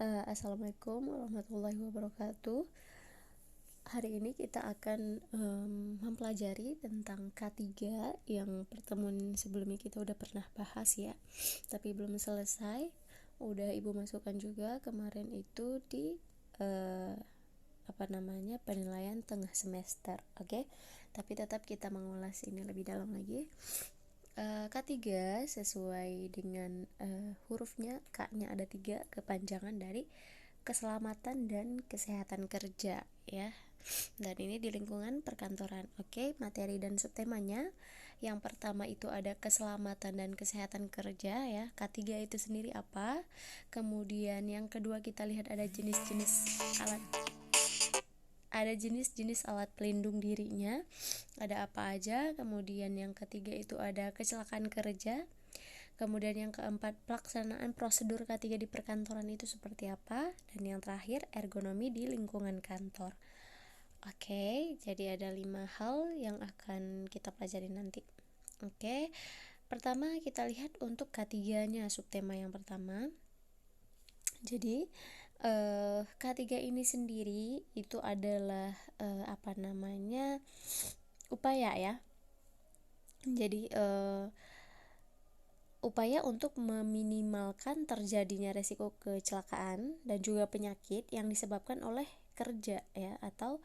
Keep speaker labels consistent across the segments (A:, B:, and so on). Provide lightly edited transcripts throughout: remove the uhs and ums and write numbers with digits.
A: Assalamualaikum warahmatullahi wabarakatuh. Hari ini kita akan mempelajari tentang K3 yang pertemuan sebelumnya kita udah pernah bahas ya, tapi belum selesai. Udah Ibu masukkan juga kemarin itu di penilaian tengah semester, oke? Tapi tetap kita mengulas ini lebih dalam lagi. K3 sesuai dengan hurufnya, K-nya ada 3, kepanjangan dari keselamatan dan kesehatan kerja ya. Dan ini di lingkungan perkantoran. Oke, materi dan subtemanya. Yang pertama itu ada keselamatan dan kesehatan kerja ya. K3 itu sendiri apa? Kemudian yang kedua kita lihat ada jenis-jenis alat pelindung dirinya. Ada apa aja? Kemudian yang ketiga itu ada kecelakaan kerja. Kemudian yang keempat, pelaksanaan prosedur K3 di perkantoran itu seperti apa. Dan yang terakhir, ergonomi di lingkungan kantor. Oke, jadi ada 5 hal yang akan kita pelajari nanti. Oke, pertama kita lihat untuk K3-nya, subtema yang pertama. Jadi K3 ini sendiri itu adalah upaya ya. Jadi upaya untuk meminimalkan terjadinya resiko kecelakaan dan juga penyakit yang disebabkan oleh kerja ya, atau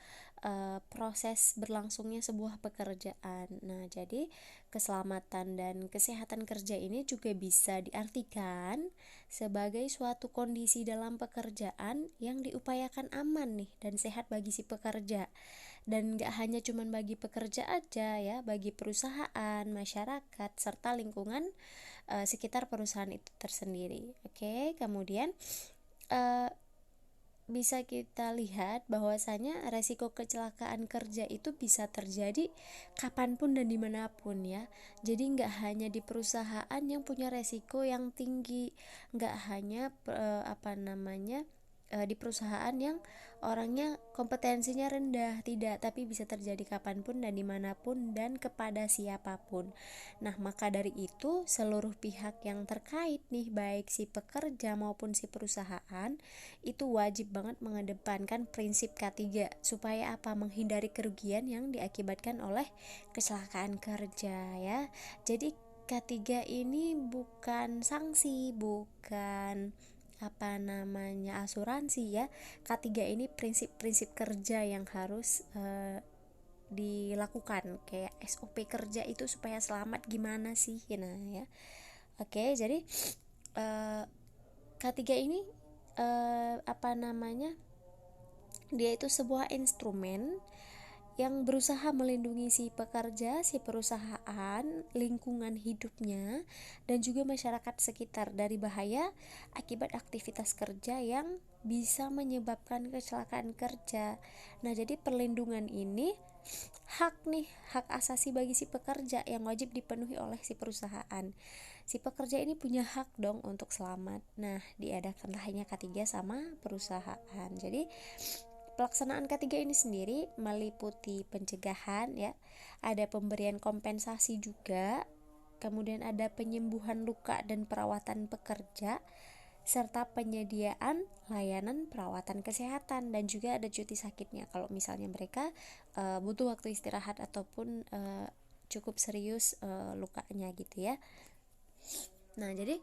A: proses berlangsungnya sebuah pekerjaan. Nah, jadi keselamatan dan kesehatan kerja ini juga bisa diartikan sebagai suatu kondisi dalam pekerjaan yang diupayakan aman nih dan sehat bagi si pekerja. Dan gak hanya cuman bagi pekerja aja ya, bagi perusahaan, masyarakat, serta lingkungan sekitar perusahaan itu tersendiri. Oke, kemudian bisa kita lihat bahwasanya resiko kecelakaan kerja itu bisa terjadi kapanpun dan dimanapun ya. Jadi nggak hanya di perusahaan yang punya resiko yang tinggi, nggak hanya di perusahaan yang orangnya kompetensinya rendah, tidak, tapi bisa terjadi kapanpun dan dimanapun dan kepada siapapun. Nah, maka dari itu seluruh pihak yang terkait nih, baik si pekerja maupun si perusahaan, itu wajib banget mengedepankan prinsip K3 supaya apa? Menghindari kerugian yang diakibatkan oleh kecelakaan kerja ya. Jadi K3 ini bukan sanksi, bukan asuransi ya. K3 ini prinsip-prinsip kerja yang harus dilakukan, kayak SOP kerja itu supaya selamat gimana sih. Nah ya. Oke, jadi K3 ini dia itu sebuah instrumen yang berusaha melindungi si pekerja, si perusahaan, lingkungan hidupnya, dan juga masyarakat sekitar dari bahaya akibat aktivitas kerja yang bisa menyebabkan kecelakaan kerja. Nah, jadi perlindungan ini hak asasi bagi si pekerja yang wajib dipenuhi oleh si perusahaan. Si pekerja ini punya hak dong untuk selamat. Nah, diadakanlah K3 sama perusahaan. Jadi pelaksanaan K3 ini sendiri meliputi pencegahan ya, ada pemberian kompensasi juga, kemudian ada penyembuhan luka dan perawatan pekerja, serta penyediaan layanan perawatan kesehatan, dan juga ada cuti sakitnya kalau misalnya mereka butuh waktu istirahat ataupun cukup serius lukanya gitu ya. Nah, jadi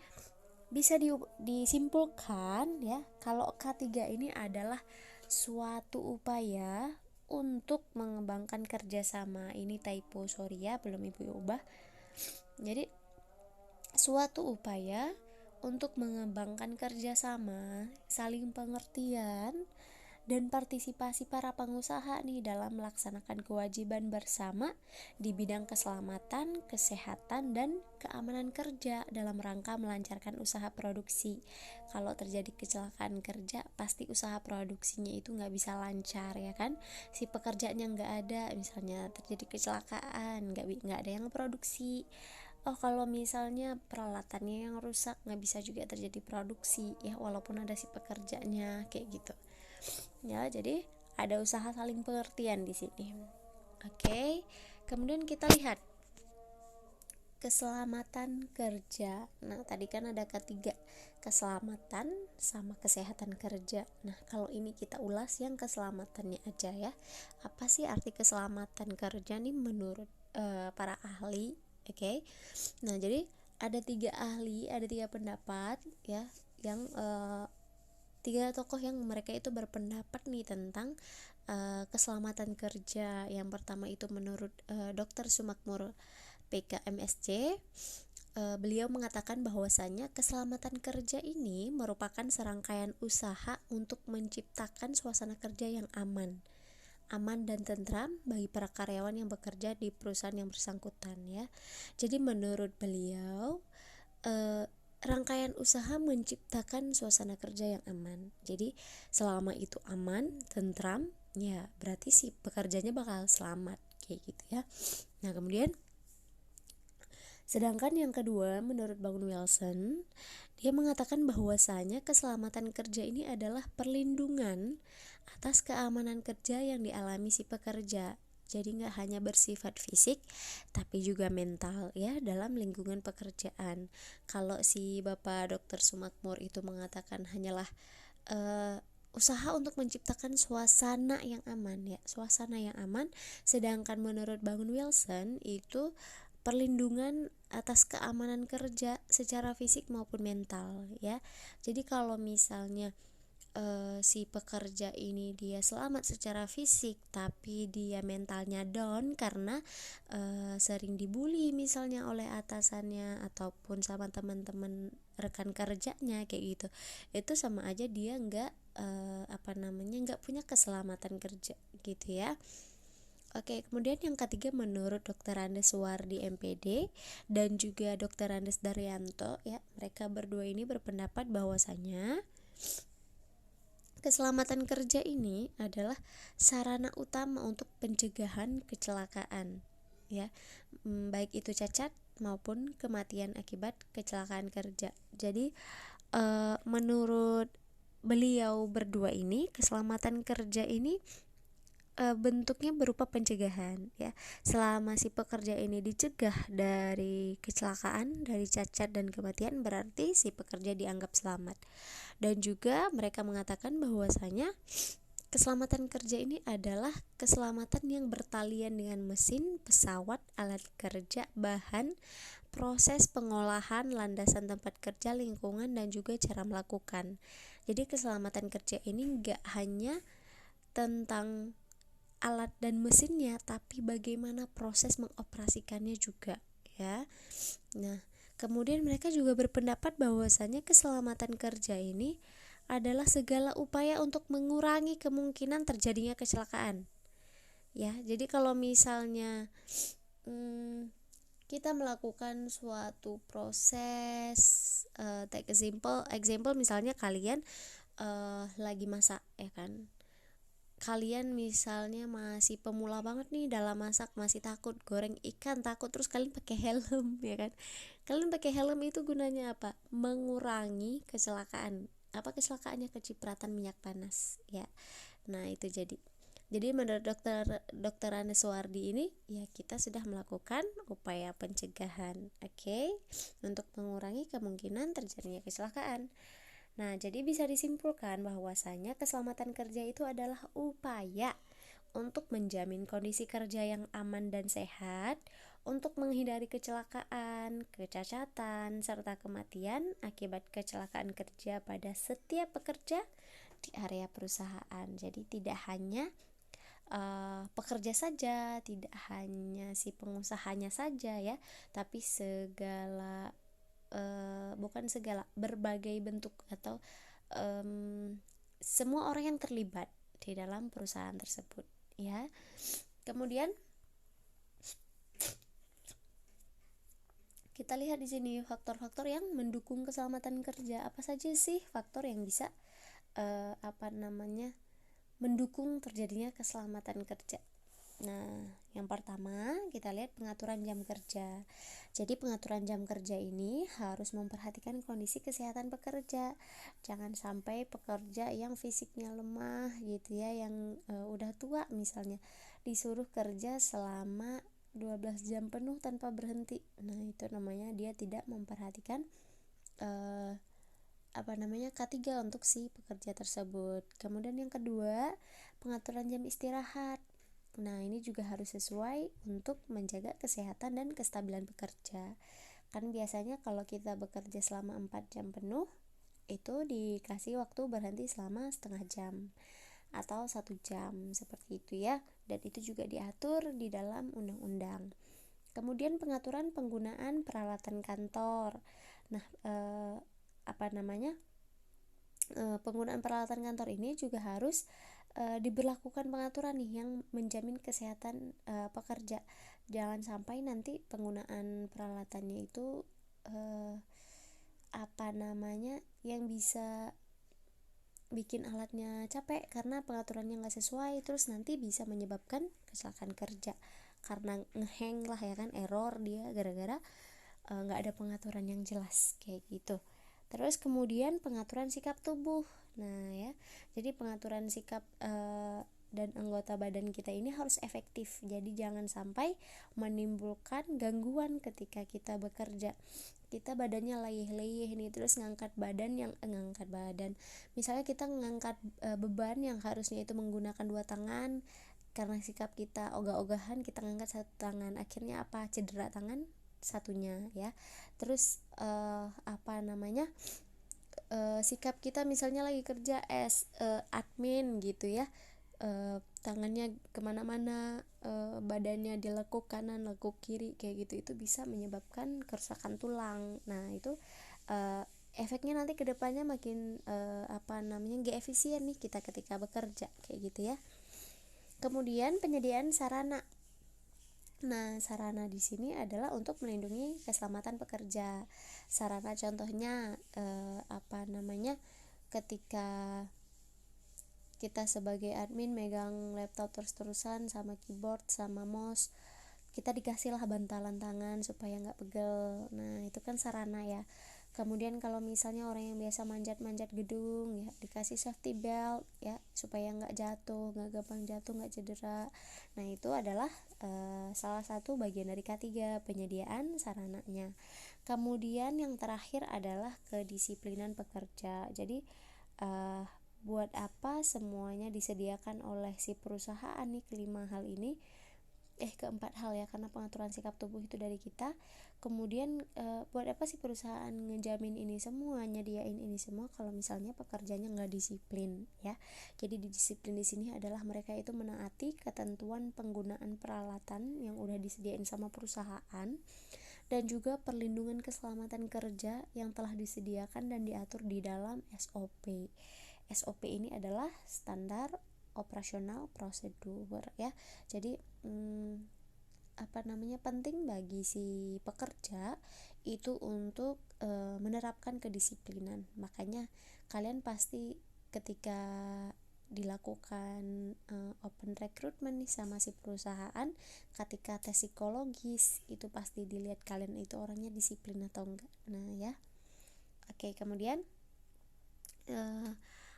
A: bisa disimpulkan ya, kalau K3 ini adalah suatu upaya untuk mengembangkan kerjasama. Ini typo, sorry ya, belum Ibu ubah. Jadi suatu upaya untuk mengembangkan kerjasama, saling pengertian, dan partisipasi para pengusaha nih dalam melaksanakan kewajiban bersama di bidang keselamatan, kesehatan, dan keamanan kerja dalam rangka melancarkan usaha produksi. Kalau terjadi kecelakaan kerja, pasti usaha produksinya itu nggak bisa lancar ya kan? Si pekerjaannya nggak ada, misalnya terjadi kecelakaan, nggak ada yang produksi. Kalau misalnya peralatannya yang rusak, nggak bisa juga terjadi produksi ya, walaupun ada si pekerjanya kayak gitu. Ya, jadi ada usaha saling pengertian di sini. Oke, kemudian kita lihat keselamatan kerja. Nah, tadi kan ada K3. keselamatan sama kesehatan kerja. Nah, kalau ini kita ulas yang keselamatannya aja ya. Apa sih arti keselamatan kerja nih menurut para ahli? Oke. Nah, jadi ada 3 ahli, ada 3 pendapat ya, yang 3 tokoh yang mereka itu berpendapat nih tentang keselamatan kerja. Yang pertama itu menurut Dr. Sumakmur PKMSC. Beliau mengatakan bahwasanya keselamatan kerja ini merupakan serangkaian usaha untuk menciptakan suasana kerja yang aman dan tentram bagi para karyawan yang bekerja di perusahaan yang bersangkutan ya. Jadi menurut beliau rangkaian usaha menciptakan suasana kerja yang aman. Jadi selama itu aman, tentram, ya berarti si pekerjanya bakal selamat kayak gitu ya. Nah, kemudian sedangkan yang kedua, menurut Bangun Wilson, dia mengatakan bahwasanya keselamatan kerja ini adalah perlindungan atas keamanan kerja yang dialami si pekerja. Jadi nggak hanya bersifat fisik, tapi juga mental ya dalam lingkungan pekerjaan. Kalau si Bapak Dr. Sumakmur itu mengatakan hanyalah usaha untuk menciptakan suasana yang aman ya, suasana yang aman. Sedangkan menurut Bangun Wilson itu perlindungan atas keamanan kerja secara fisik maupun mental ya. Jadi kalau misalnya si pekerja ini dia selamat secara fisik tapi dia mentalnya down karena sering dibully misalnya oleh atasannya ataupun sama teman-teman rekan kerjanya kayak gitu, itu sama aja dia nggak nggak punya keselamatan kerja gitu ya. Oke, kemudian yang ketiga menurut Dr. Andes Suwardi MPD dan juga Dr. Andes Daryanto ya, mereka berdua ini berpendapat bahwasanya keselamatan kerja ini adalah sarana utama untuk pencegahan kecelakaan ya, baik itu cacat maupun kematian akibat kecelakaan kerja. Jadi menurut beliau berdua ini keselamatan kerja ini bentuknya berupa pencegahan ya. Selama si pekerja ini dicegah dari kecelakaan, dari cacat dan kematian, berarti si pekerja dianggap selamat. Dan juga mereka mengatakan bahwasanya keselamatan kerja ini adalah keselamatan yang bertalian dengan mesin, pesawat, alat kerja, bahan, proses pengolahan, landasan tempat kerja, lingkungan, dan juga cara melakukan. Jadi keselamatan kerja ini enggak hanya tentang alat dan mesinnya, tapi bagaimana proses mengoperasikannya juga ya. Nah, kemudian mereka juga berpendapat bahwasanya keselamatan kerja ini adalah segala upaya untuk mengurangi kemungkinan terjadinya kecelakaan. Ya, jadi kalau misalnya kita melakukan suatu proses, take example misalnya kalian lagi masak ya kan. Kalian misalnya masih pemula banget nih dalam masak, masih takut goreng ikan, takut, terus kalian pakai helm ya kan. Kalian pakai helm itu gunanya apa? Mengurangi kecelakaan. Apa kecelakaannya? Kecipratan minyak panas ya. Nah, itu jadi menurut dokter Anes Suwardi ini ya, kita sudah melakukan upaya pencegahan, oke, untuk mengurangi kemungkinan terjadinya kecelakaan. Nah, jadi bisa disimpulkan bahwasanya keselamatan kerja itu adalah upaya untuk menjamin kondisi kerja yang aman dan sehat, untuk menghindari kecelakaan, kecacatan, serta kematian akibat kecelakaan kerja pada setiap pekerja di area perusahaan. Jadi tidak hanya pekerja saja, tidak hanya si pengusahanya saja ya, tapi berbagai bentuk atau semua orang yang terlibat di dalam perusahaan tersebut ya. Kemudian kita lihat di sini faktor-faktor yang mendukung keselamatan kerja. Apa saja sih faktor yang bisa mendukung terjadinya keselamatan kerja? Nah, yang pertama kita lihat pengaturan jam kerja. Jadi pengaturan jam kerja ini harus memperhatikan kondisi kesehatan pekerja. Jangan sampai pekerja yang fisiknya lemah gitu ya, yang udah tua misalnya, disuruh kerja selama 12 jam penuh tanpa berhenti. Nah, itu namanya dia tidak memperhatikan K3 untuk si pekerja tersebut. Kemudian yang kedua, pengaturan jam istirahat. Nah, ini juga harus sesuai untuk menjaga kesehatan dan kestabilan pekerja. Kan biasanya kalau kita bekerja selama 4 jam penuh, itu dikasih waktu berhenti selama setengah jam atau 1 jam, seperti itu ya. Dan itu juga diatur di dalam undang-undang. Kemudian pengaturan penggunaan peralatan kantor. Nah, penggunaan peralatan kantor ini juga harus diberlakukan pengaturan nih yang menjamin kesehatan pekerja. Jangan sampai nanti penggunaan peralatannya itu yang bisa bikin alatnya capek karena pengaturannya nggak sesuai, terus nanti bisa menyebabkan kecelakaan kerja karena ngehang lah ya kan, error dia gara-gara nggak ada pengaturan yang jelas kayak gitu. Terus kemudian pengaturan sikap tubuh. Nah ya, jadi pengaturan sikap dan anggota badan kita ini harus efektif. Jadi jangan sampai menimbulkan gangguan ketika kita bekerja. Kita badannya leyeh-leyeh nih, terus ngangkat badan. Misalnya kita ngangkat beban yang harusnya itu menggunakan 2 tangan, karena sikap kita ogah-ogahan kita ngangkat 1 tangan, akhirnya apa? Cedera tangan satunya ya. Terus sikap kita misalnya lagi kerja admin gitu ya, tangannya kemana-mana, badannya dilekuk kanan lekuk kiri kayak gitu, itu bisa menyebabkan kerusakan tulang. Nah itu efeknya nanti kedepannya makin gak efisien nih kita ketika bekerja kayak gitu ya. Kemudian penyediaan sarana. Nah, sarana di sini adalah untuk melindungi keselamatan pekerja. Sarana contohnya ketika kita sebagai admin megang laptop terus-terusan sama keyboard sama mouse, kita dikasih lah bantalan tangan supaya nggak pegel. Nah, itu kan sarana ya. Kemudian kalau misalnya orang yang biasa manjat-manjat gedung ya, dikasih safety belt ya supaya nggak gampang jatuh, nggak cedera. Nah, itu adalah salah satu bagian dari K3, penyediaan sarananya. Kemudian yang terakhir adalah kedisiplinan pekerja. Jadi buat apa semuanya disediakan oleh si perusahaan nih, keempat hal ya, karena pengaturan sikap tubuh itu dari kita. Kemudian buat apa sih perusahaan ngejamin ini semua, nyediain ini semua kalau misalnya pekerjanya nggak disiplin ya. Jadi disiplin di sini adalah mereka itu menaati ketentuan penggunaan peralatan yang udah disediain sama perusahaan, dan juga perlindungan keselamatan kerja yang telah disediakan dan diatur di dalam SOP. SOP ini adalah standar operasional prosedur ya. Jadi penting bagi si pekerja itu untuk menerapkan kedisiplinan. Makanya kalian pasti ketika dilakukan open recruitment nih sama si perusahaan, ketika tes psikologis itu pasti dilihat kalian itu orangnya disiplin atau enggak. Nah ya, oke. Kemudian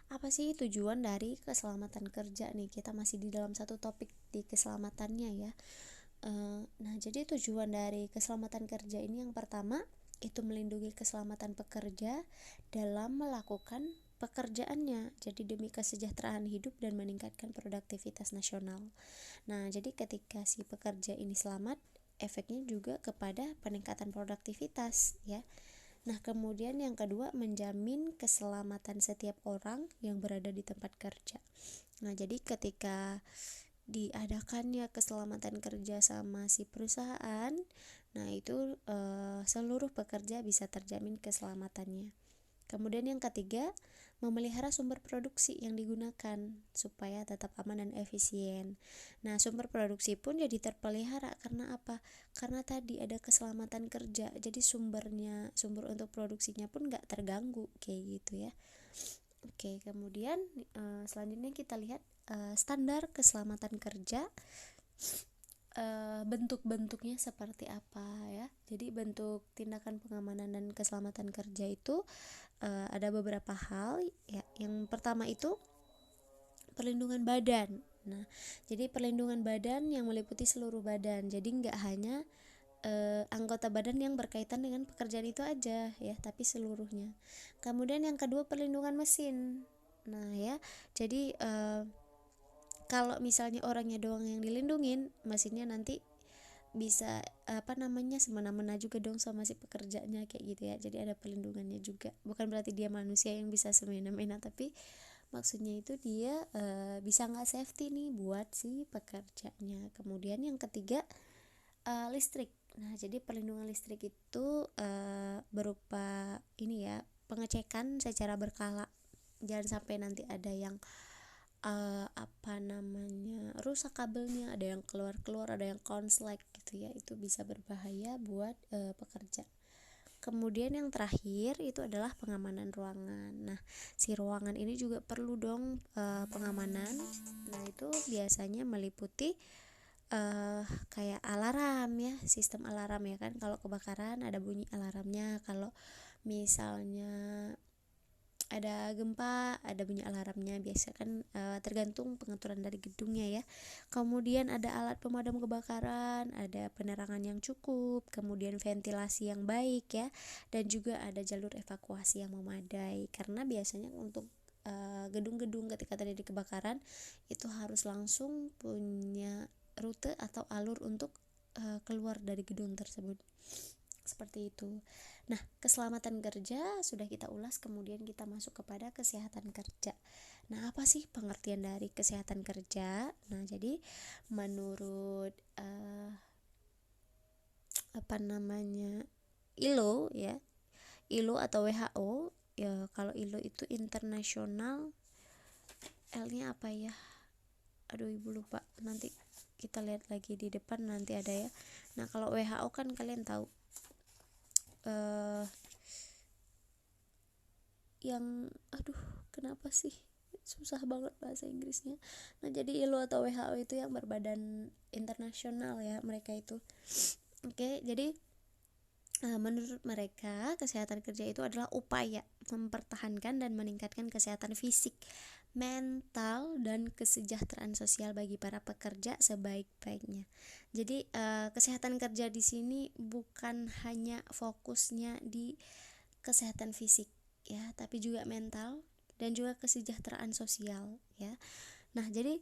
A: apa sih tujuan dari keselamatan kerja nih? Kita masih di dalam satu topik di keselamatannya ya. Nah, jadi tujuan dari keselamatan kerja ini yang pertama itu melindungi keselamatan pekerja dalam melakukan pekerjaannya. Jadi demi kesejahteraan hidup dan meningkatkan produktivitas nasional. Nah, jadi ketika si pekerja ini selamat, efeknya juga kepada peningkatan produktivitas ya. Nah, kemudian yang kedua, menjamin keselamatan setiap orang yang berada di tempat kerja. Nah, jadi ketika diadakannya keselamatan kerja sama si perusahaan, nah itu seluruh pekerja bisa terjamin keselamatannya. Kemudian yang ketiga, memelihara sumber produksi yang digunakan supaya tetap aman dan efisien. Nah, sumber produksi pun jadi terpelihara karena apa? Karena tadi ada keselamatan kerja, jadi sumber untuk produksinya pun gak terganggu kayak gitu ya. Oke, kemudian selanjutnya kita lihat standar keselamatan kerja. Bentuk-bentuknya seperti apa ya. Jadi bentuk tindakan pengamanan dan keselamatan kerja itu ada beberapa hal ya. Yang pertama itu perlindungan badan. Nah, jadi perlindungan badan yang meliputi seluruh badan. Jadi nggak hanya anggota badan yang berkaitan dengan pekerjaan itu aja ya, tapi seluruhnya. Kemudian yang kedua, perlindungan mesin. Nah ya, jadi kalau misalnya orangnya doang yang dilindungin, mesinnya nanti bisa semena-mena juga dong sama si pekerjanya kayak gitu ya. Jadi ada pelindungannya juga. Bukan berarti dia manusia yang bisa semena-mena, tapi maksudnya itu dia bisa nggak safety nih buat si pekerjanya. Kemudian yang ketiga, listrik. Nah, jadi perlindungan listrik itu berupa ini ya, pengecekan secara berkala. Jangan sampai nanti ada yang rusak kabelnya, ada yang keluar, ada yang konslet gitu ya. Itu bisa berbahaya buat pekerja. Kemudian yang terakhir itu adalah pengamanan ruangan. Nah, si ruangan ini juga perlu dong pengamanan. Nah, itu biasanya meliputi kayak alarm ya, sistem alarm ya kan. Kalau kebakaran ada bunyi alarmnya, kalau misalnya ada gempa ada bunyi alarmnya. Biasa kan tergantung pengaturan dari gedungnya ya. Kemudian ada alat pemadam kebakaran, ada penerangan yang cukup, kemudian ventilasi yang baik ya, dan juga ada jalur evakuasi yang memadai. Karena biasanya untuk gedung-gedung ketika terjadi kebakaran itu harus langsung punya rute atau alur untuk keluar dari gedung tersebut. Seperti itu. Nah, keselamatan kerja sudah kita ulas, kemudian kita masuk kepada kesehatan kerja. Nah, apa sih pengertian dari kesehatan kerja? Nah, jadi menurut ILO ya, ILO atau WHO ya. Kalau ILO itu internasional, L-nya apa ya? Aduh, ibu lupa. Nanti kita lihat lagi di depan nanti ada ya. Nah, kalau WHO kan kalian tahu yang kenapa sih susah banget bahasa Inggrisnya. Nah, jadi ILO atau WHO itu yang berbadan internasional ya, mereka itu. Oke, jadi menurut mereka kesehatan kerja itu adalah upaya mempertahankan dan meningkatkan kesehatan fisik, mental, dan kesejahteraan sosial bagi para pekerja sebaik-baiknya. Jadi kesehatan kerja di sini bukan hanya fokusnya di kesehatan fisik ya, tapi juga mental dan juga kesejahteraan sosial ya. Nah, jadi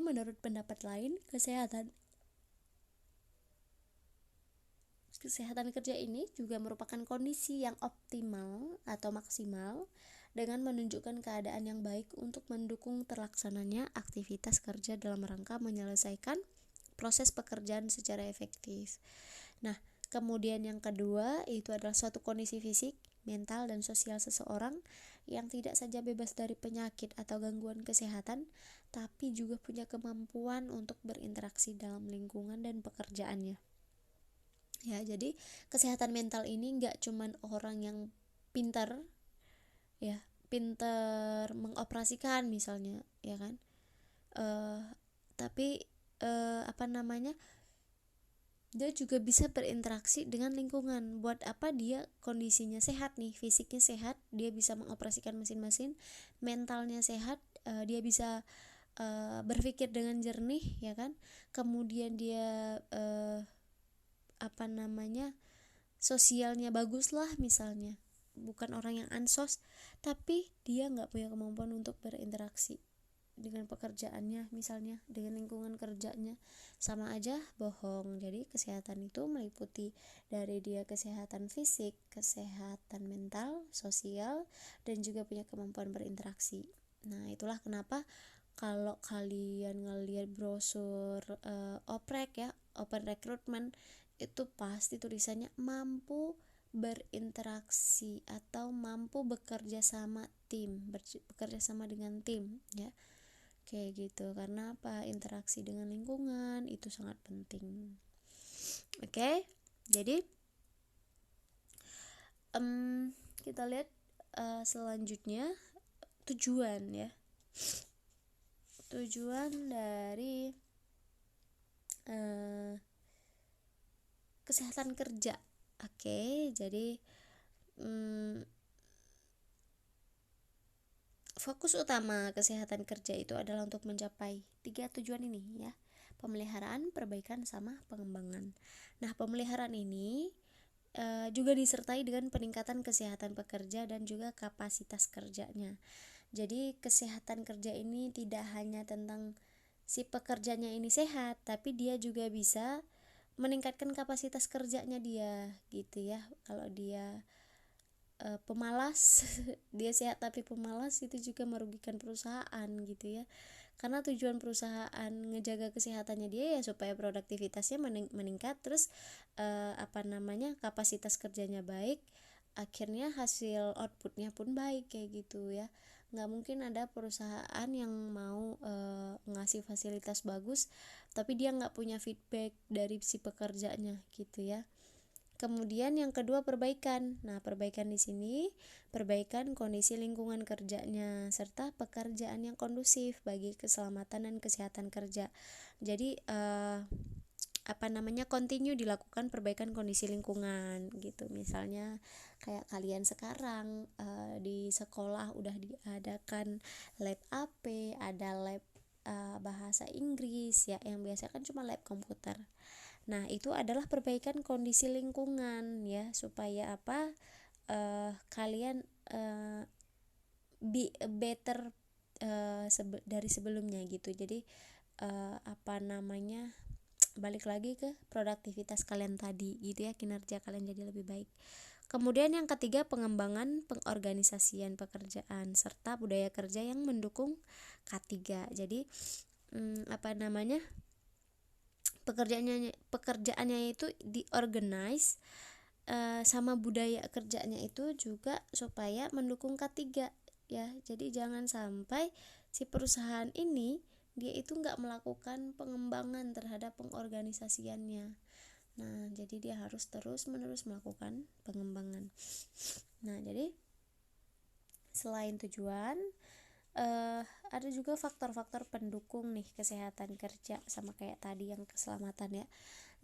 A: menurut pendapat lain, kesehatan kerja ini juga merupakan kondisi yang optimal atau maksimal dengan menunjukkan keadaan yang baik untuk mendukung terlaksananya aktivitas kerja dalam rangka menyelesaikan proses pekerjaan secara efektif. Nah, kemudian yang kedua itu adalah suatu kondisi fisik, mental, dan sosial seseorang yang tidak saja bebas dari penyakit atau gangguan kesehatan, tapi juga punya kemampuan untuk berinteraksi dalam lingkungan dan pekerjaannya. Ya, jadi kesehatan mental ini nggak cuman orang yang pintar ya, pintar mengoperasikan misalnya ya kan, tapi dia juga bisa berinteraksi dengan lingkungan. Buat apa? Dia kondisinya sehat nih, fisiknya sehat, dia bisa mengoperasikan mesin-mesin, mentalnya sehat, dia bisa berpikir dengan jernih ya kan. Kemudian dia sosialnya bagus lah misalnya, bukan orang yang ansos, tapi dia nggak punya kemampuan untuk berinteraksi dengan pekerjaannya, misalnya dengan lingkungan kerjanya, sama aja bohong. Jadi kesehatan itu meliputi dari dia kesehatan fisik, kesehatan mental, sosial, dan juga punya kemampuan berinteraksi. Nah, itulah kenapa kalau kalian ngelihat brosur oprek ya, open recruitment, itu pasti tulisannya mampu berinteraksi atau mampu bekerja sama dengan tim ya. Kayak gitu. Karena apa? Interaksi dengan lingkungan itu sangat penting. Oke, jadi kita lihat selanjutnya tujuan ya. Tujuan dari kesehatan kerja. Oke, jadi fokus utama kesehatan kerja itu adalah untuk mencapai 3 tujuan ini ya. pemeliharaan, perbaikan, sama pengembangan. Nah, pemeliharaan ini juga disertai dengan peningkatan kesehatan pekerja dan juga kapasitas kerjanya. Jadi kesehatan kerja ini tidak hanya tentang si pekerjanya ini sehat, tapi dia juga bisa meningkatkan kapasitas kerjanya dia gitu ya. Kalau dia pemalas dia sehat tapi pemalas, itu juga merugikan perusahaan gitu ya. Karena tujuan perusahaan ngejaga kesehatannya dia ya supaya produktivitasnya meningkat, terus kapasitas kerjanya baik, akhirnya hasil outputnya pun baik kayak gitu ya. Nggak mungkin ada perusahaan yang mau ngasih fasilitas bagus tapi dia nggak punya feedback dari si pekerjanya gitu ya. Kemudian yang kedua, perbaikan. Nah, perbaikan di sini perbaikan kondisi lingkungan kerjanya serta pekerjaan yang kondusif bagi keselamatan dan kesehatan kerja. Jadi continue dilakukan perbaikan kondisi lingkungan gitu. Misalnya kayak kalian sekarang di sekolah udah diadakan lab AP, ada lab bahasa Inggris ya, yang biasa kan cuma lab komputer. Nah, itu adalah perbaikan kondisi lingkungan ya, supaya kalian be better dari sebelumnya gitu. Jadi balik lagi ke produktivitas kalian tadi gitu ya, kinerja kalian jadi lebih baik. Kemudian yang ketiga, pengembangan pengorganisasian pekerjaan serta budaya kerja yang mendukung K3. Jadi pekerjaannya itu diorganize sama budaya kerjanya itu juga supaya mendukung K3 ya. Jadi jangan sampai si perusahaan ini dia itu nggak melakukan pengembangan terhadap pengorganisasiannya. Nah, jadi dia harus terus menerus melakukan pengembangan. Nah, jadi selain tujuan, ada juga faktor-faktor pendukung nih kesehatan kerja, sama kayak tadi yang keselamatan ya.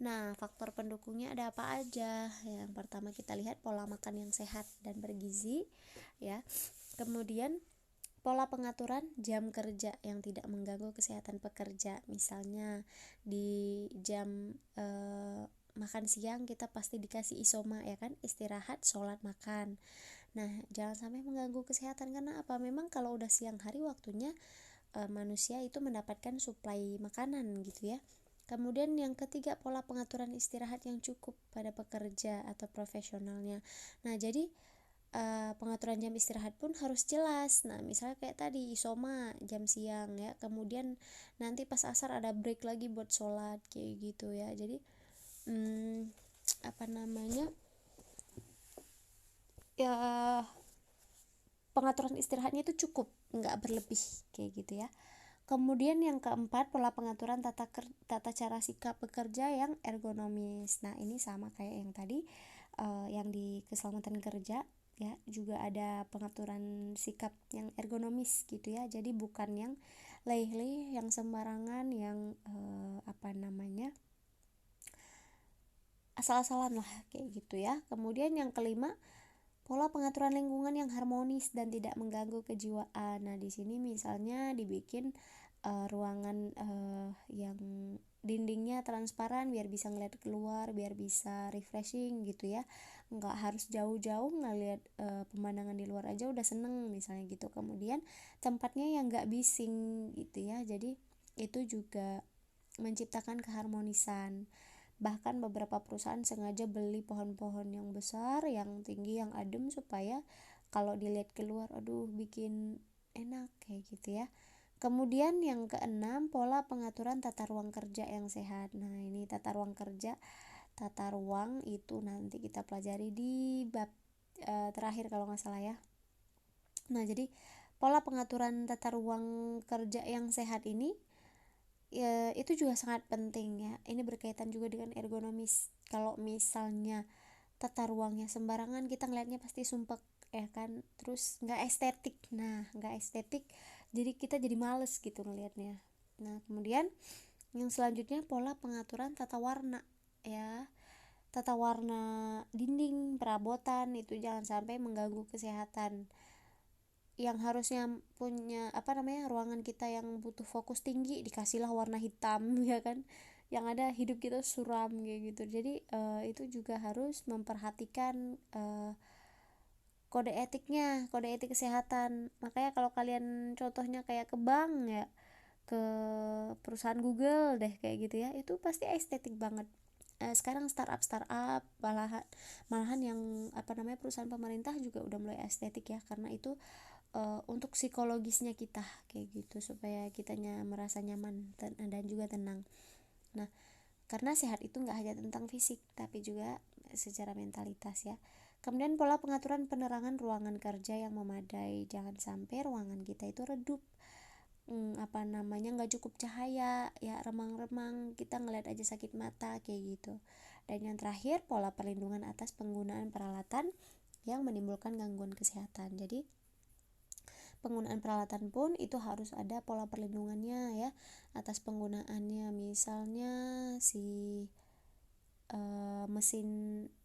A: Nah, faktor pendukungnya ada apa aja? Yang pertama kita lihat pola makan yang sehat dan bergizi ya. Kemudian pola pengaturan jam kerja yang tidak mengganggu kesehatan pekerja. Misalnya di jam makan siang kita pasti dikasih isoma ya kan, istirahat, sholat, makan. Nah, jangan sampai mengganggu kesehatan, karena memang kalau udah siang hari waktunya manusia itu mendapatkan suplai makanan gitu ya. Kemudian yang ketiga, pola pengaturan istirahat yang cukup pada pekerja atau profesionalnya. Nah, jadi pengaturan jam istirahat pun harus jelas. Nah, misalnya kayak tadi isoma jam siang ya, kemudian nanti pas asar ada break lagi buat sholat kayak gitu ya. Jadi ya pengaturan istirahatnya itu cukup, nggak berlebih kayak gitu ya. Kemudian yang keempat, pola pengaturan tata cara sikap bekerja yang ergonomis. Nah, ini sama kayak yang tadi yang di keselamatan kerja ya, juga ada pengaturan sikap yang ergonomis gitu ya. Jadi bukan yang leleh, yang sembarangan, yang asal-asalan lah kayak gitu ya. Kemudian yang kelima, pola pengaturan lingkungan yang harmonis dan tidak mengganggu kejiwaan. Nah, di sini misalnya dibikin ruangan yang dindingnya transparan biar bisa ngeliat keluar, biar bisa refreshing gitu ya. Nggak harus jauh-jauh ngeliat pemandangan di luar aja udah seneng misalnya gitu. Kemudian tempatnya yang nggak bising gitu ya. Jadi itu juga menciptakan keharmonisan. Bahkan beberapa perusahaan sengaja beli pohon-pohon yang besar, yang tinggi, yang adem, supaya kalau dilihat keluar bikin enak kayak gitu ya. Kemudian yang keenam, pola pengaturan tata ruang kerja yang sehat. Nah, ini tata ruang kerja, tata ruang itu nanti kita pelajari di bab terakhir kalau nggak salah ya. Nah, jadi pola pengaturan tata ruang kerja yang sehat ini ya, itu juga sangat penting ya. Ini berkaitan juga dengan ergonomis. Kalau misalnya tata ruangnya sembarangan, kita ngeliatnya pasti sumpek ya kan, terus nggak estetik. Nah, nggak estetik, jadi kita jadi males gitu ngelihatnya. Nah, kemudian yang selanjutnya, pola pengaturan tata warna ya. Tata warna dinding, perabotan itu jangan sampai mengganggu kesehatan. yang harusnya punya ruangan kita yang butuh fokus tinggi dikasihlah warna hitam ya kan, yang ada hidup kita suram kayak gitu. Jadi itu juga harus memperhatikan kode etik kesehatan. Makanya kalau kalian contohnya kayak ke bank ya, ke perusahaan Google deh kayak gitu ya, itu pasti estetik banget. Sekarang startup malahan malahan yang perusahaan pemerintah juga udah mulai estetik ya, karena itu untuk psikologisnya kita kayak gitu, supaya kitanya merasa nyaman dan juga tenang. Nah, karena sehat itu nggak hanya tentang fisik tapi juga secara mentalitas ya. Kemudian pola pengaturan penerangan ruangan kerja yang memadai, jangan sampai ruangan kita itu redup, nggak cukup cahaya ya, remang-remang kita ngeliat aja sakit mata kayak gitu. Dan yang terakhir, pola perlindungan atas penggunaan peralatan yang menimbulkan gangguan kesehatan. Jadi penggunaan peralatan pun itu harus ada pola perlindungannya ya atas penggunaannya. Misalnya si mesin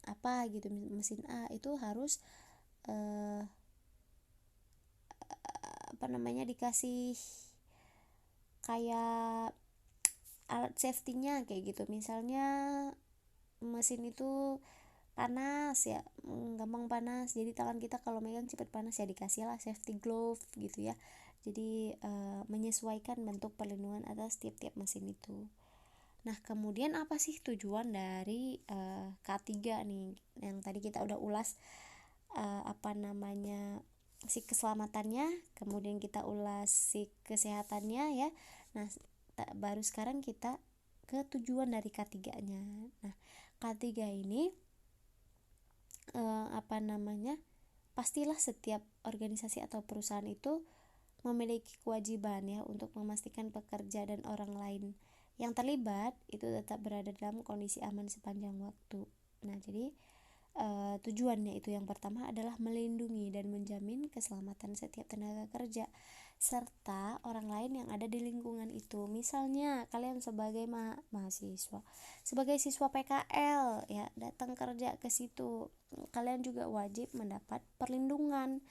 A: apa gitu, mesin A itu harus dikasih kayak alat safety-nya kayak gitu. Misalnya mesin itu panas ya, gampang panas, jadi tangan kita kalau megang cepet panas ya, dikasih lah safety glove gitu ya. Jadi menyesuaikan bentuk perlindungan atas tiap-tiap mesin itu. Nah, kemudian apa sih tujuan dari K3 nih yang tadi kita udah ulas, si keselamatannya, kemudian kita ulas si kesehatannya ya. Nah, baru sekarang kita ke tujuan dari K3-nya. Nah, K3 ini pastilah setiap organisasi atau perusahaan itu memiliki kewajiban ya untuk memastikan pekerja dan orang lain yang terlibat itu tetap berada dalam kondisi aman sepanjang waktu. Nah, jadi tujuannya itu yang pertama adalah melindungi dan menjamin keselamatan setiap tenaga kerja serta orang lain yang ada di lingkungan itu. Misalnya kalian sebagai mahasiswa, sebagai siswa PKL ya, datang kerja ke situ, kalian juga wajib mendapat perlindungan.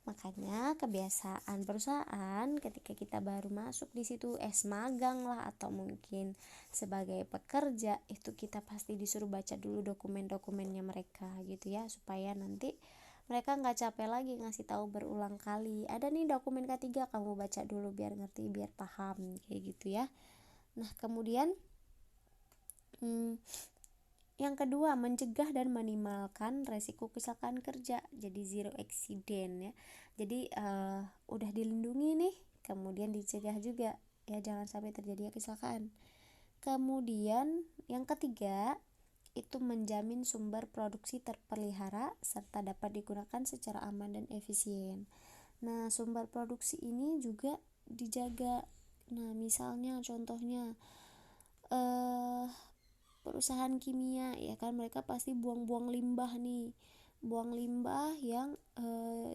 A: Makanya kebiasaan perusahaan ketika kita baru masuk di situ, magang lah atau mungkin sebagai pekerja, itu kita pasti disuruh baca dulu dokumen-dokumennya mereka gitu ya, supaya nanti mereka nggak capek lagi ngasih tahu berulang kali. Ada nih dokumen K3, kamu baca dulu biar ngerti, biar paham kayak gitu ya. Nah, kemudian yang kedua, mencegah dan minimalkan resiko kecelakaan kerja. Jadi zero accident ya. Jadi udah dilindungi nih, kemudian dicegah juga ya, jangan sampai terjadi kecelakaan. Kemudian yang ketiga, itu menjamin sumber produksi terpelihara serta dapat digunakan secara aman dan efisien. Nah, sumber produksi ini juga dijaga. Nah, misalnya contohnya perusahaan kimia ya kan, mereka pasti buang-buang limbah nih, buang limbah yang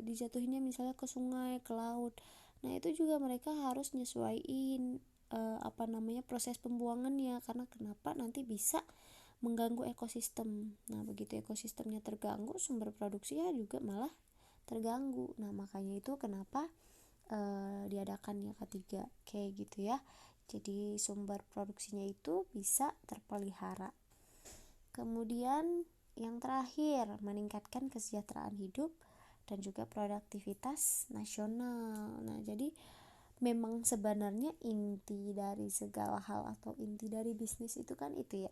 A: dijatuhinnya misalnya ke sungai, ke laut. Nah, itu juga mereka harus nyesuaiin proses pembuangannya, karena kenapa, nanti bisa mengganggu ekosistem. Nah, begitu ekosistemnya terganggu, sumber produksinya juga malah terganggu. Nah, makanya itu kenapa diadakannya K3 kayak gitu ya. Jadi sumber produksinya itu bisa terpelihara. Kemudian yang terakhir, meningkatkan kesejahteraan hidup dan juga produktivitas nasional. Nah, jadi memang sebenarnya inti dari segala hal atau inti dari bisnis itu kan itu ya,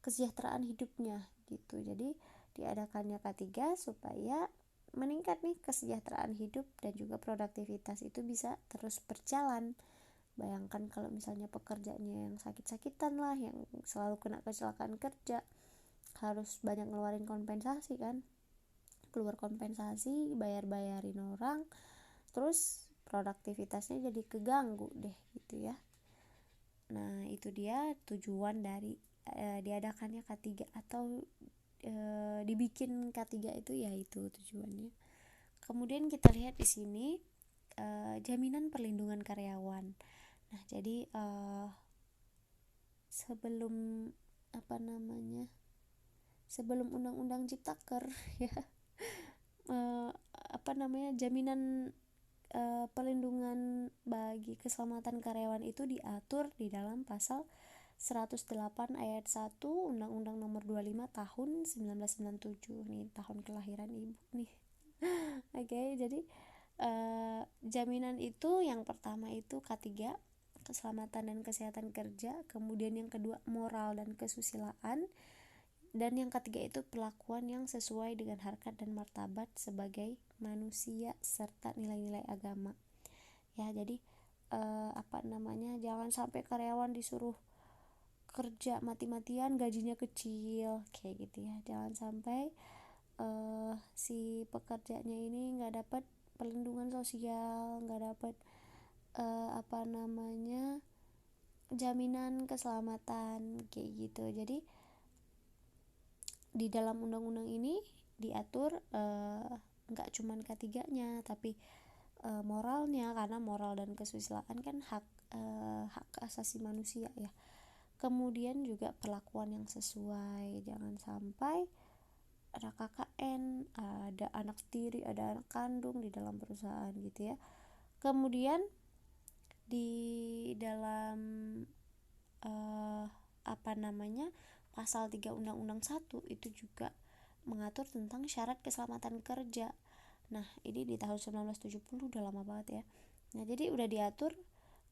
A: kesejahteraan hidupnya gitu. Jadi diadakannya K3 supaya meningkat nih kesejahteraan hidup dan juga produktivitas itu bisa terus berjalan. Bayangkan kalau misalnya pekerjanya yang sakit-sakitan lah, yang selalu kena kecelakaan kerja, harus banyak ngeluarin kompensasi kan, keluar kompensasi, bayar-bayarin orang, terus produktivitasnya jadi keganggu deh gitu ya. Nah, itu dia tujuan dari diadakannya K3 atau dibikin K3 itu, ya itu tujuannya. Kemudian kita lihat di sini jaminan perlindungan karyawan. Nah, jadi sebelum sebelum undang-undang Ciptaker ya, jaminan pelindungan bagi keselamatan karyawan itu diatur di dalam pasal 108 ayat 1 Undang-Undang Nomor 25 tahun 1997 nih, tahun kelahiran ibu nih. Oke, jadi jaminan itu yang pertama itu K3, keselamatan dan kesehatan kerja, kemudian yang kedua moral dan kesusilaan, dan yang ketiga itu perlakuan yang sesuai dengan harkat dan martabat sebagai manusia serta nilai-nilai agama. Ya, jadi jangan sampai karyawan disuruh kerja mati-matian gajinya kecil kayak gitu ya. Jangan sampai si pekerjanya ini nggak dapat perlindungan sosial, nggak dapat jaminan keselamatan kayak gitu. Jadi di dalam undang-undang ini diatur nggak cuman ketiganya tapi moralnya, karena moral dan kesusilaan kan hak asasi manusia ya. Kemudian juga perlakuan yang sesuai, jangan sampai ada KKN, ada anak tiri, ada anak kandung di dalam perusahaan gitu ya. Kemudian di dalam pasal 3 Undang-Undang 1 itu juga mengatur tentang syarat keselamatan kerja. Nah, ini di tahun 1970, udah lama banget ya. Nah, jadi udah diatur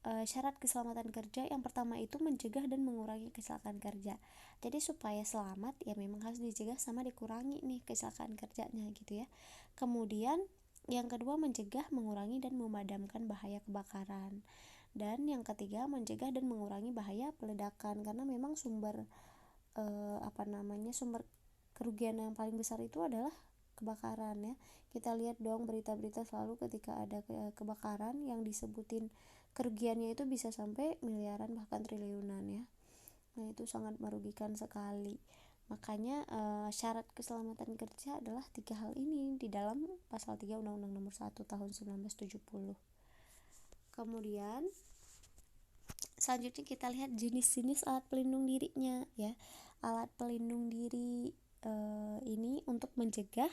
A: syarat keselamatan kerja. Yang pertama itu mencegah dan mengurangi kecelakaan kerja. Jadi supaya selamat ya memang harus dicegah sama dikurangi nih kecelakaan kerjanya gitu ya. Kemudian yang kedua mencegah, mengurangi dan memadamkan bahaya kebakaran. Dan yang ketiga mencegah dan mengurangi bahaya peledakan, karena memang sumber sumber kerugian yang paling besar itu adalah kebakaran ya. Kita lihat dong berita-berita selalu ketika ada kebakaran yang disebutin kerugiannya itu bisa sampai miliaran bahkan triliunan ya. Nah, itu sangat merugikan sekali. Makanya syarat keselamatan kerja adalah 3 hal ini di dalam pasal 3 Undang-Undang Nomor 1 tahun 1970. Kemudian selanjutnya kita lihat jenis-jenis alat pelindung dirinya ya. Alat pelindung diri ini untuk mencegah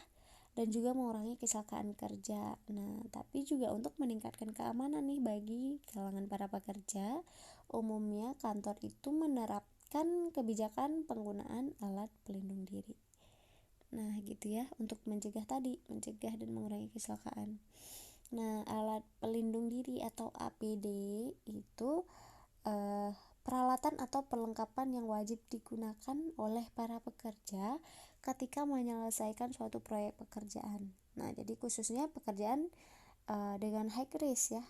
A: dan juga mengurangi kecelakaan kerja. Nah, tapi juga untuk meningkatkan keamanan nih bagi kalangan para pekerja. Umumnya kantor itu menerapkan kebijakan penggunaan alat pelindung diri. Nah, gitu ya, untuk mencegah dan mengurangi kecelakaan. Nah, alat pelindung diri atau APD itu peralatan atau perlengkapan yang wajib digunakan oleh para pekerja ketika menyelesaikan suatu proyek pekerjaan. Nah, jadi khususnya pekerjaan dengan high risk ya,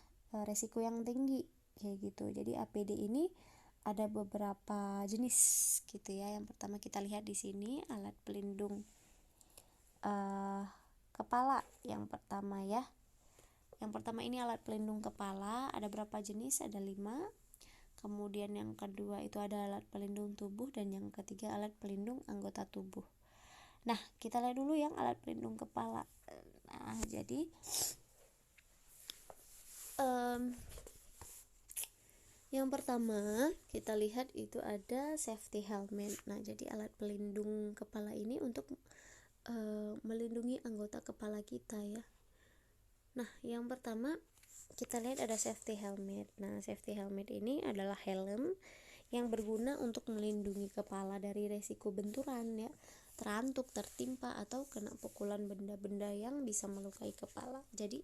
A: resiko yang tinggi kayak gitu. Jadi APD ini ada beberapa jenis gitu ya. Yang pertama kita lihat di sini alat pelindung kepala. Yang pertama ini alat pelindung kepala, ada berapa jenis? Ada 5. Kemudian yang kedua itu ada alat pelindung tubuh, dan yang ketiga alat pelindung anggota tubuh. Nah, kita lihat dulu yang alat pelindung kepala. Nah, jadi yang pertama kita lihat itu ada safety helmet. Nah, jadi alat pelindung kepala ini untuk melindungi anggota kepala kita ya. Nah, yang pertama kita lihat ada safety helmet. Nah, safety helmet ini adalah helm yang berguna untuk melindungi kepala dari resiko benturan ya, terantuk, tertimpa, atau kena pukulan benda-benda yang bisa melukai kepala. Jadi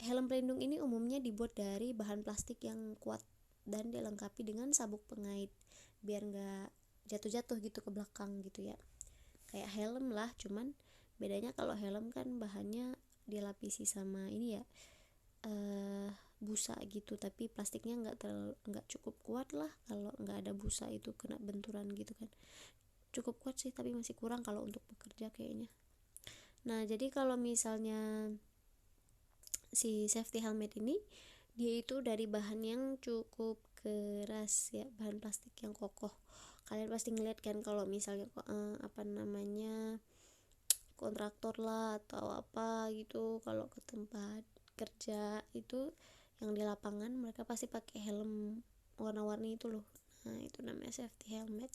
A: helm pelindung ini umumnya dibuat dari bahan plastik yang kuat dan dilengkapi dengan sabuk pengait biar nggak jatuh-jatuh gitu ke belakang gitu ya. Kayak helm lah, cuman bedanya kalau helm kan bahannya dilapisi sama ini ya, busa gitu, tapi plastiknya nggak cukup kuat lah. Kalau nggak ada busa itu kena benturan gitu kan, cukup kuat sih tapi masih kurang kalau untuk bekerja kayaknya. Nah, jadi kalau misalnya si safety helmet ini dia itu dari bahan yang cukup keras ya, bahan plastik yang kokoh. Kalian pasti ngeliat kan kalau misalnya kontraktor lah atau apa gitu, kalau ke tempat kerja itu yang di lapangan mereka pasti pakai helm warna-warni itu loh. Nah, itu namanya safety helmet.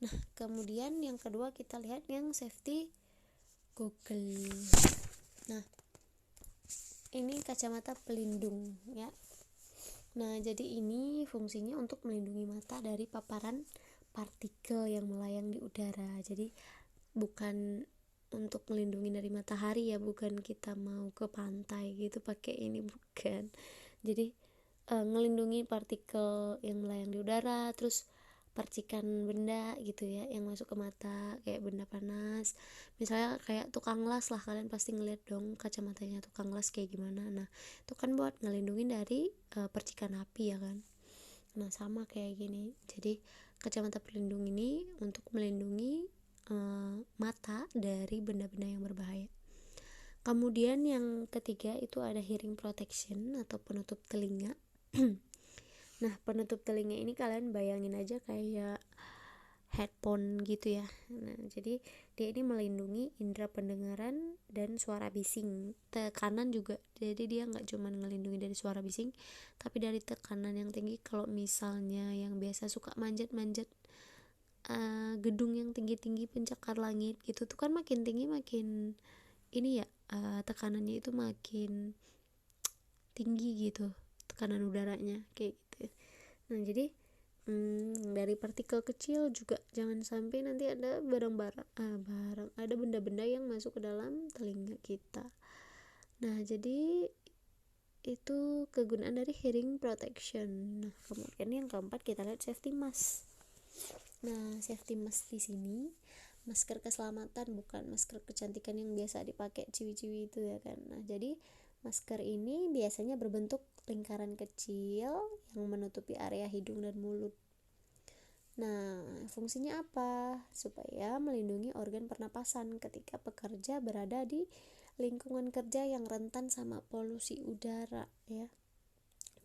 A: Nah, kemudian yang kedua kita lihat yang safety goggle. Nah, ini kacamata pelindung ya. Nah, jadi ini fungsinya untuk melindungi mata dari paparan partikel yang melayang di udara. Jadi bukan untuk melindungi dari matahari ya, bukan kita mau ke pantai gitu pakai ini, bukan. Jadi ngelindungi partikel yang melayang di udara, terus percikan benda gitu ya yang masuk ke mata, kayak benda panas misalnya, kayak tukang las lah, kalian pasti ngeliat dong kacamatanya tukang las kayak gimana. Nah itu kan buat ngelindungi dari percikan api ya kan. Nah sama kayak gini, jadi kacamata pelindung ini untuk melindungi mata dari benda-benda yang berbahaya. Kemudian yang ketiga itu ada hearing protection atau penutup telinga. Nah penutup telinga ini kalian bayangin aja kayak headphone gitu ya. Nah jadi dia ini melindungi indera pendengaran dan suara bising, tekanan juga. Jadi dia nggak cuma ngelindungi dari suara bising, tapi dari tekanan yang tinggi. Kalau misalnya yang biasa suka manjat-manjat gedung yang tinggi-tinggi pencakar langit gitu tuh kan, makin tinggi makin ini ya, tekanannya itu makin tinggi gitu, tekanan udaranya kayak gitu. Nah jadi dari partikel kecil juga jangan sampai nanti ada ada benda-benda yang masuk ke dalam telinga kita. Nah jadi itu kegunaan dari hearing protection. Nah kemudian yang keempat kita lihat safety mask. Nah safety mask di sini masker keselamatan, bukan masker kecantikan yang biasa dipakai ciwi-ciwi itu ya kan. Nah jadi masker ini biasanya berbentuk lingkaran kecil yang menutupi area hidung dan mulut. Nah, fungsinya apa? Supaya melindungi organ pernapasan ketika pekerja berada di lingkungan kerja yang rentan sama polusi udara ya.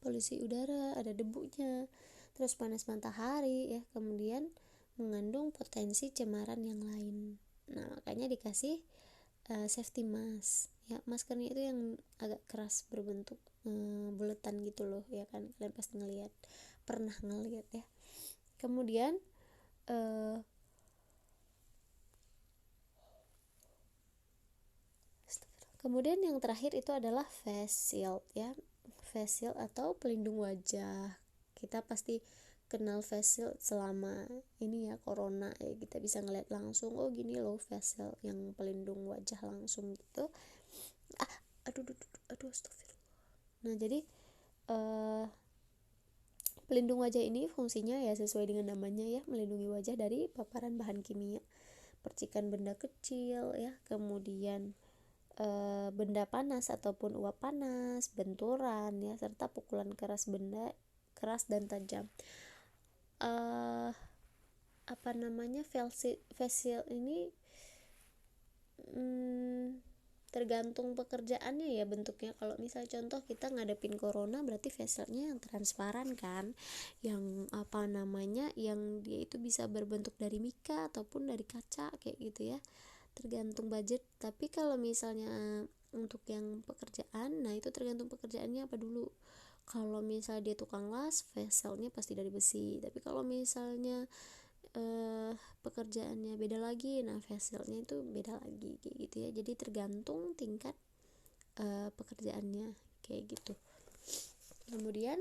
A: Polusi udara, ada debunya, terus panas matahari ya, kemudian mengandung potensi cemaran yang lain. Nah, makanya dikasih safety mask ya. Maskernya itu yang agak keras, berbentuk buletan gitu loh ya kan, kalian pasti pernah ngeliat ya. Kemudian kemudian yang terakhir itu adalah face shield ya. Face shield atau pelindung wajah. Kita pasti kenal face shield selama ini ya corona ya, kita bisa ngeliat langsung, oh gini loh face shield yang pelindung wajah langsung gitu. Aduh astagfirullah. Nah jadi pelindung wajah ini fungsinya ya sesuai dengan namanya ya, melindungi wajah dari paparan bahan kimia, percikan benda kecil ya, kemudian benda panas ataupun uap panas, benturan ya, serta pukulan keras benda keras dan tajam. Face shield ini tergantung pekerjaannya ya bentuknya. Kalau misal contoh kita ngadepin corona, berarti face shieldnya yang transparan kan, yang yang dia itu bisa berbentuk dari mika ataupun dari kaca kayak gitu ya, tergantung budget. Tapi kalau misalnya untuk yang pekerjaan, nah itu tergantung pekerjaannya apa dulu. Kalau misalnya dia tukang las, face shieldnya pasti dari besi. Tapi kalau misalnya pekerjaannya beda lagi, nah face shieldnya itu beda lagi kayak gitu ya. Jadi tergantung tingkat pekerjaannya kayak gitu. Kemudian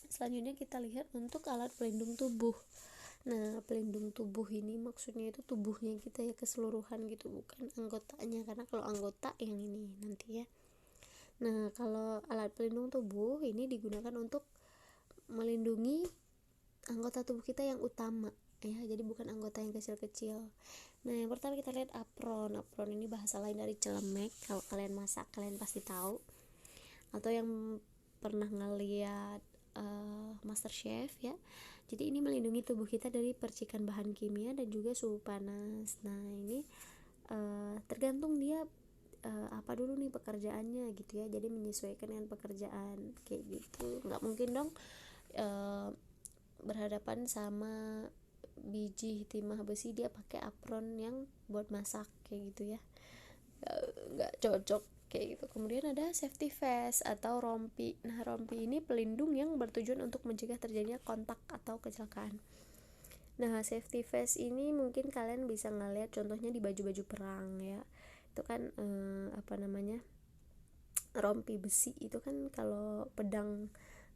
A: selanjutnya kita lihat untuk alat pelindung tubuh. Nah pelindung tubuh ini maksudnya itu tubuhnya kita ya, keseluruhan gitu, bukan anggotanya, karena kalau anggota yang ini nanti ya. Nah kalau alat pelindung tubuh ini digunakan untuk melindungi anggota tubuh kita yang utama ya, jadi bukan anggota yang kecil-kecil. Nah yang pertama kita lihat apron. Apron ini bahasa lain dari celemek. Kalau kalian masak kalian pasti tahu, atau yang pernah ngeliat MasterChef ya. Jadi ini melindungi tubuh kita dari percikan bahan kimia dan juga suhu panas. Nah ini tergantung dia apa dulu nih pekerjaannya gitu ya, jadi menyesuaikan dengan pekerjaan kayak gitu. Nggak mungkin dong berhadapan sama biji timah besi dia pakai apron yang buat masak kayak gitu ya, nggak cocok kayak gitu. Kemudian ada safety vest atau rompi. Nah rompi ini pelindung yang bertujuan untuk mencegah terjadinya kontak atau kecelakaan. Nah safety vest ini mungkin kalian bisa ngeliat contohnya di baju-baju perang ya, itu kan rompi besi itu kan kalau pedang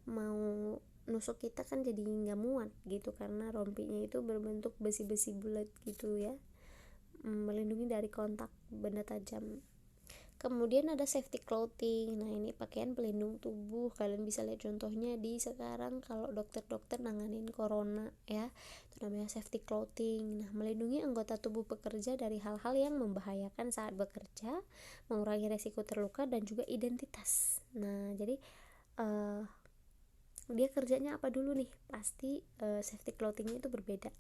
A: mau nusuk kita kan jadi nggak muat gitu, karena rompinya itu berbentuk besi-besi bulat gitu ya, melindungi dari kontak benda tajam. Kemudian ada safety clothing. Nah, ini pakaian pelindung tubuh. Kalian bisa lihat contohnya di sekarang kalau dokter-dokter nanganin corona ya. Itu namanya safety clothing. Nah, melindungi anggota tubuh pekerja dari hal-hal yang membahayakan saat bekerja, mengurangi resiko terluka dan juga identitas. Nah, jadi dia kerjanya apa dulu nih? Pasti safety clothingnya itu berbeda.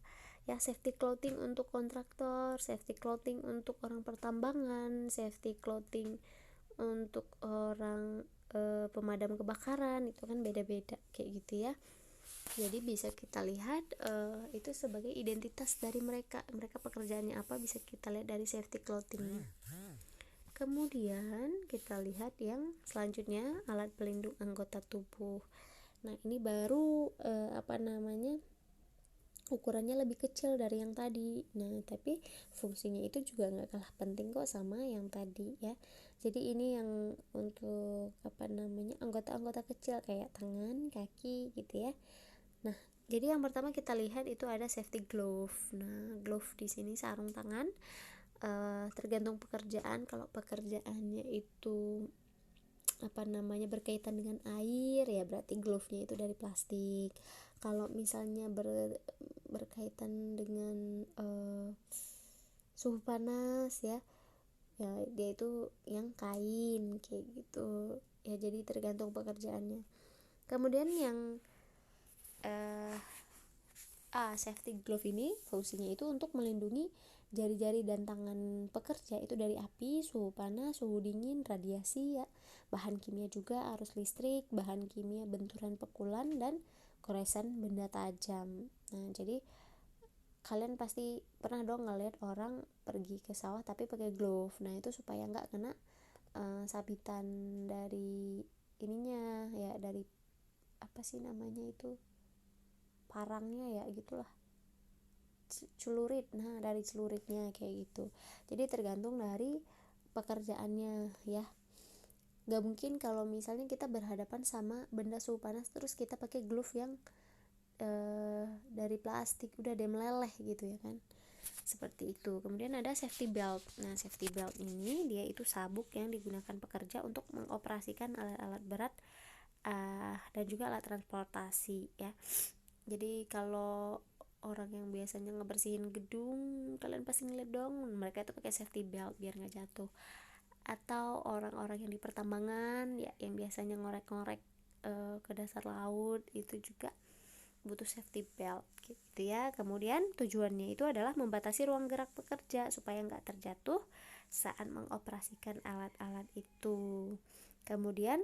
A: Ya, safety clothing untuk kontraktor, safety clothing untuk orang pertambangan, safety clothing untuk orang pemadam kebakaran, itu kan beda-beda kayak gitu ya. Jadi bisa kita lihat itu sebagai identitas dari mereka pekerjaannya apa, bisa kita lihat dari safety clothingnya. Kemudian kita lihat yang selanjutnya, alat pelindung anggota tubuh. Nah, ini baru ukurannya lebih kecil dari yang tadi. Nah, tapi fungsinya itu juga nggak kalah penting kok sama yang tadi ya. Jadi ini yang untuk anggota-anggota kecil kayak tangan, kaki gitu ya. Nah, jadi yang pertama kita lihat itu ada safety glove. Nah, glove di sini sarung tangan. Tergantung pekerjaan. Kalau pekerjaannya itu berkaitan dengan air ya, berarti glove-nya itu dari plastik. Kalau misalnya berkaitan dengan suhu panas ya, dia itu yang kain kayak gitu ya. Jadi tergantung pekerjaannya. Kemudian yang safety glove ini fungsinya itu untuk melindungi jari-jari dan tangan pekerja itu dari api, suhu panas, suhu dingin, radiasi ya, bahan kimia juga, arus listrik, bahan kimia, benturan pukulan, dan goresan benda tajam. Nah, jadi kalian pasti pernah dong ngeliat orang pergi ke sawah tapi pakai glove. Nah, itu supaya nggak kena sabitan dari ininya ya, dari apa sih namanya itu, parangnya ya gitulah, celurit. Nah, dari celuritnya kayak gitu. Jadi tergantung dari pekerjaannya ya. Gak mungkin kalau misalnya kita berhadapan sama benda suhu panas terus kita pakai glove yang dari plastik, udah deh meleleh gitu ya kan, seperti itu. Kemudian ada safety belt. Nah, safety belt ini dia itu sabuk yang digunakan pekerja untuk mengoperasikan alat-alat berat dan juga alat transportasi ya. Jadi kalau orang yang biasanya ngebersihin gedung, kalian pasti ngeliat dong mereka itu pakai safety belt biar nggak jatuh. Atau orang-orang yang di pertambangan ya, yang biasanya ngorek-ngorek ke dasar laut, itu juga butuh safety belt gitu ya. Kemudian tujuannya itu adalah membatasi ruang gerak pekerja supaya nggak terjatuh saat mengoperasikan alat-alat itu. Kemudian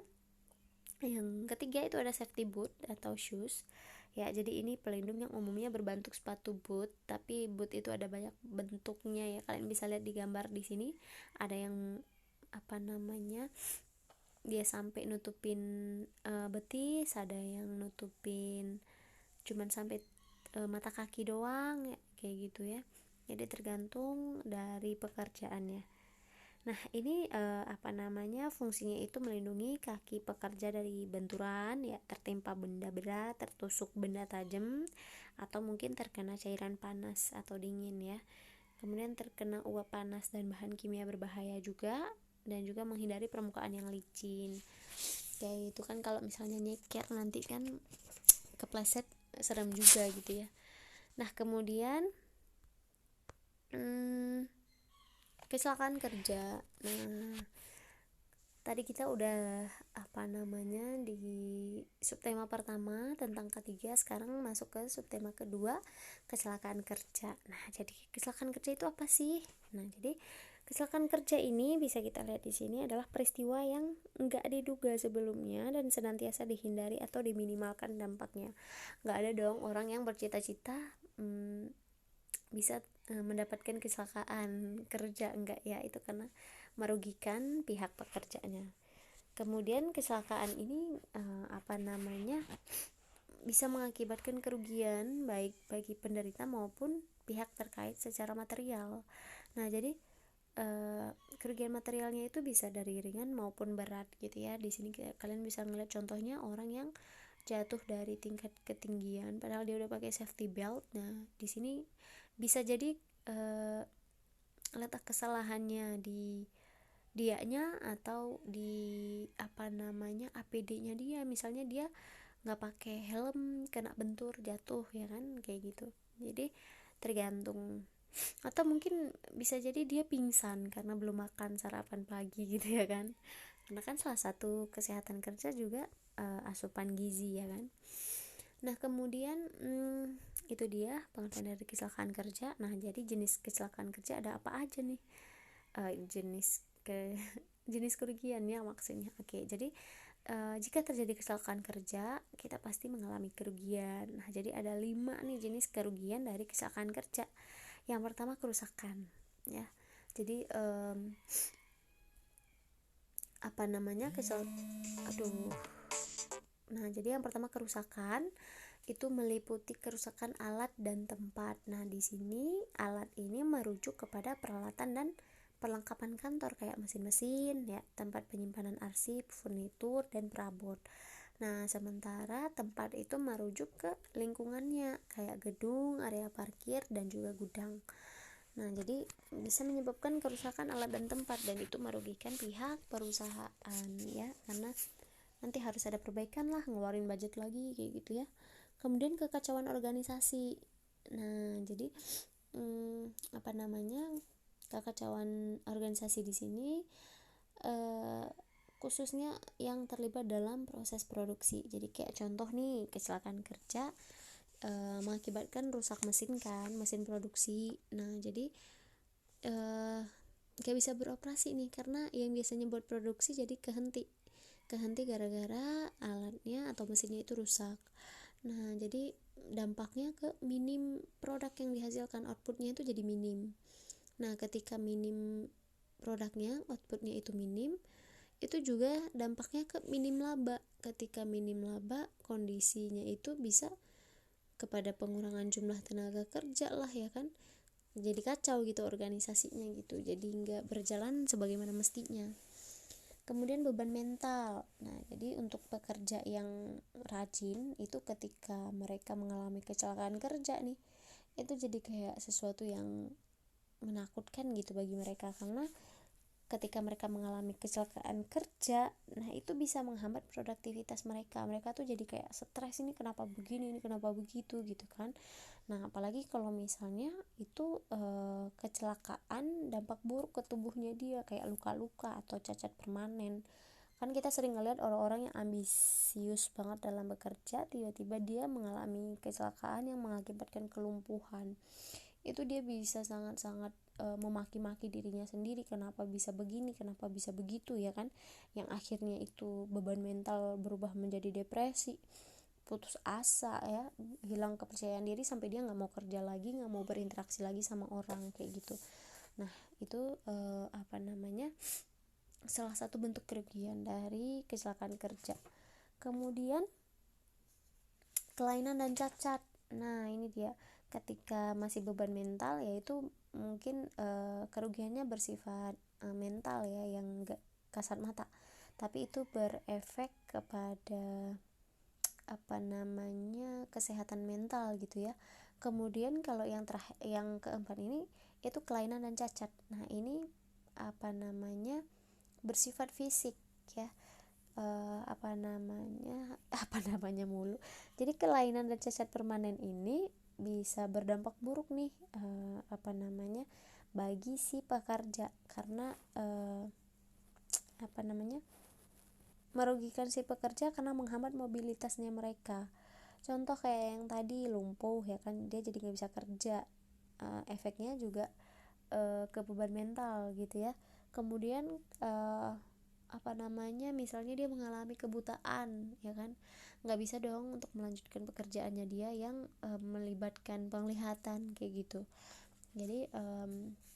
A: yang ketiga itu ada safety boot atau shoes ya. Jadi ini pelindung yang umumnya berbentuk sepatu boot, tapi boot itu ada banyak bentuknya ya. Kalian bisa lihat di gambar di sini, ada yang dia sampai nutupin betis, ada yang nutupin cuman sampai mata kaki doang ya, kayak gitu ya. Jadi tergantung dari pekerjaannya. Nah, ini fungsinya itu melindungi kaki pekerja dari benturan ya, tertimpa benda berat, tertusuk benda tajam, atau mungkin terkena cairan panas atau dingin ya. Kemudian terkena uap panas dan bahan kimia berbahaya juga, dan juga menghindari permukaan yang licin. Kayak itu kan, kalau misalnya nyeker nanti kan kepleset, serem juga gitu ya. Nah, kemudian kecelakaan kerja. Nah, tadi kita udah di subtema pertama tentang ketiga, sekarang masuk ke subtema kedua, kecelakaan kerja. Nah, jadi kecelakaan kerja itu apa sih? Nah, jadi kecelakaan kerja ini bisa kita lihat di sini adalah peristiwa yang enggak diduga sebelumnya dan senantiasa dihindari atau diminimalkan dampaknya. Enggak ada dong orang yang bercita-cita bisa mendapatkan kecelakaan kerja, enggak ya, itu karena merugikan pihak pekerjanya. Kemudian kecelakaan ini bisa mengakibatkan kerugian baik bagi penderita maupun pihak terkait secara material. Nah, jadi kerugian materialnya itu bisa dari ringan maupun berat gitu ya. Di sini kalian bisa ngeliat contohnya orang yang jatuh dari tingkat ketinggian padahal dia udah pakai safety belt. Nah di sini bisa jadi letak kesalahannya di dianya atau di APD-nya dia. Misalnya dia nggak pakai helm, kena bentur, jatuh ya kan, kayak gitu. Jadi tergantung, atau mungkin bisa jadi dia pingsan karena belum makan sarapan pagi gitu ya kan, karena kan salah satu kesehatan kerja juga asupan gizi ya kan. Nah kemudian itu dia pengertian dari kecelakaan kerja. Nah jadi jenis kecelakaan kerja ada apa aja nih, jenis jenis kerugiannya maksudnya. Oke, jadi jika terjadi kecelakaan kerja kita pasti mengalami kerugian. Nah jadi ada 5 nih jenis kerugian dari kecelakaan kerja. Yang pertama kerusakan ya. Jadi jadi yang pertama kerusakan itu meliputi kerusakan alat dan tempat. Nah di sini alat ini merujuk kepada peralatan dan perlengkapan kantor kayak mesin-mesin ya, tempat penyimpanan arsip, furnitur dan perabot. Nah sementara tempat itu merujuk ke lingkungannya kayak gedung, area parkir dan juga gudang. Nah jadi bisa menyebabkan kerusakan alat dan tempat, dan itu merugikan pihak perusahaan ya, karena nanti harus ada perbaikan lah, ngeluarin budget lagi kayak gitu ya. Kemudian kekacauan organisasi. Nah jadi kekacauan organisasi di sini khususnya yang terlibat dalam proses produksi. Jadi kayak contoh nih kecelakaan kerja mengakibatkan rusak mesin kan, mesin produksi. Nah jadi gak bisa beroperasi nih karena yang biasanya buat produksi jadi kehenti gara-gara alatnya atau mesinnya itu rusak. Nah jadi dampaknya ke minim produk yang dihasilkan, outputnya itu jadi minim. Nah ketika minim produknya, outputnya itu minim, itu juga dampaknya ke minim laba. Ketika minim laba, kondisinya itu bisa kepada pengurangan jumlah tenaga kerja lah ya kan, jadi kacau gitu organisasinya gitu, jadi nggak berjalan sebagaimana mestinya. Kemudian beban mental. Nah jadi untuk pekerja yang rajin itu ketika mereka mengalami kecelakaan kerja nih, itu jadi kayak sesuatu yang menakutkan gitu bagi mereka, karena ketika mereka mengalami kecelakaan kerja, nah itu bisa menghambat produktivitas mereka. Mereka tuh jadi kayak stres, ini kenapa begini, ini kenapa begitu gitu kan. Nah apalagi kalau misalnya itu kecelakaan dampak buruk ke tubuhnya dia kayak luka-luka atau cacat permanen. Kan kita sering ngeliat orang-orang yang ambisius banget dalam bekerja, tiba-tiba dia mengalami kecelakaan yang mengakibatkan kelumpuhan. Itu dia bisa sangat-sangat memaki-maki dirinya sendiri, kenapa bisa begini, kenapa bisa begitu ya kan, yang akhirnya itu beban mental berubah menjadi depresi, putus asa ya, hilang kepercayaan diri sampai dia nggak mau kerja lagi, nggak mau berinteraksi lagi sama orang kayak gitu. Nah itu salah satu bentuk kerugian dari kecelakaan kerja. Kemudian kelainan dan cacat. Nah ini dia, ketika masih beban mental yaitu mungkin kerugiannya bersifat mental ya, yang gak kasat mata, tapi itu berefek kepada kesehatan mental gitu ya. Kemudian kalau yang keempat ini itu kelainan dan cacat. Nah ini bersifat fisik ya. Jadi kelainan dan cacat permanen ini bisa berdampak buruk nih bagi si pekerja, karena merugikan si pekerja karena menghambat mobilitasnya mereka. Contoh kayak yang tadi lumpuh ya kan, dia jadi nggak bisa kerja, efeknya juga ke beban mental gitu ya. Kemudian misalnya dia mengalami kebutaan ya kan, nggak bisa dong untuk melanjutkan pekerjaannya dia yang melibatkan penglihatan kayak gitu. Jadi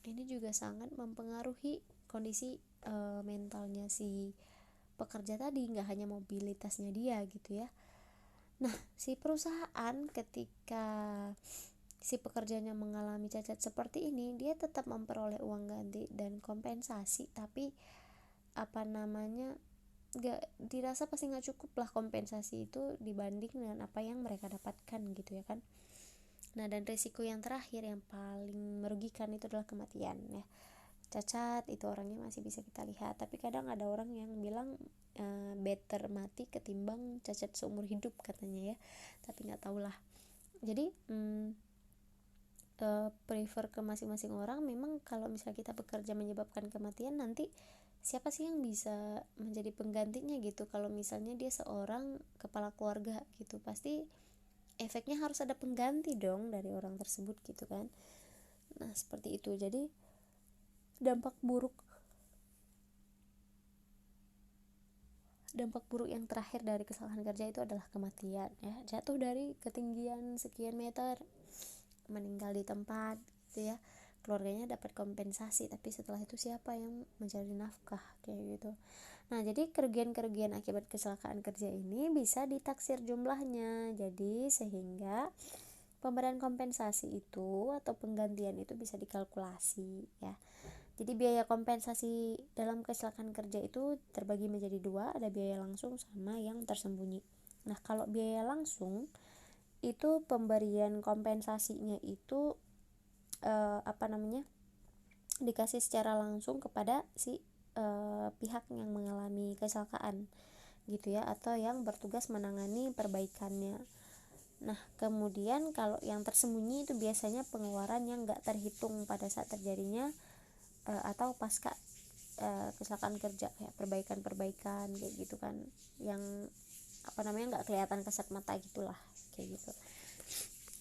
A: ini juga sangat mempengaruhi kondisi mentalnya si pekerja tadi, nggak hanya mobilitasnya dia gitu ya. Nah si perusahaan ketika si pekerjanya mengalami cacat seperti ini, dia tetap memperoleh uang ganti dan kompensasi, tapi gak dirasa pasti nggak cukup lah kompensasi itu dibanding dengan apa yang mereka dapatkan gitu ya kan. Nah, dan resiko yang terakhir yang paling merugikan itu adalah kematian ya. Cacat itu orangnya masih bisa kita lihat, tapi kadang ada orang yang bilang better mati ketimbang cacat seumur hidup katanya ya, tapi nggak tahu lah. Jadi prefer ke masing-masing orang. Memang kalau misalnya kita bekerja menyebabkan kematian, nanti siapa sih yang bisa menjadi penggantinya gitu. Kalau misalnya dia seorang kepala keluarga gitu, pasti efeknya harus ada pengganti dong dari orang tersebut gitu kan. Nah, seperti itu. Jadi dampak buruk yang terakhir dari kesalahan kerja itu adalah kematian ya. Jatuh dari ketinggian sekian meter, meninggal di tempat gitu ya. Keluarganya dapat kompensasi, tapi setelah itu siapa yang mencari nafkah kayak gitu. Nah, jadi kerugian-kerugian akibat kecelakaan kerja ini bisa ditaksir jumlahnya. Jadi sehingga pemberian kompensasi itu atau penggantian itu bisa dikalkulasi ya. Jadi biaya kompensasi dalam kecelakaan kerja itu terbagi menjadi dua, ada biaya langsung sama yang tersembunyi. Nah, kalau biaya langsung itu pemberian kompensasinya itu dikasih secara langsung kepada si pihak yang mengalami kecelakaan gitu ya, atau yang bertugas menangani perbaikannya. Nah, kemudian kalau yang tersembunyi itu biasanya pengeluaran yang nggak terhitung pada saat terjadinya atau pasca kecelakaan kerja, kayak perbaikan kayak gitu kan, yang nggak kelihatan kasat mata gitulah kayak gitu.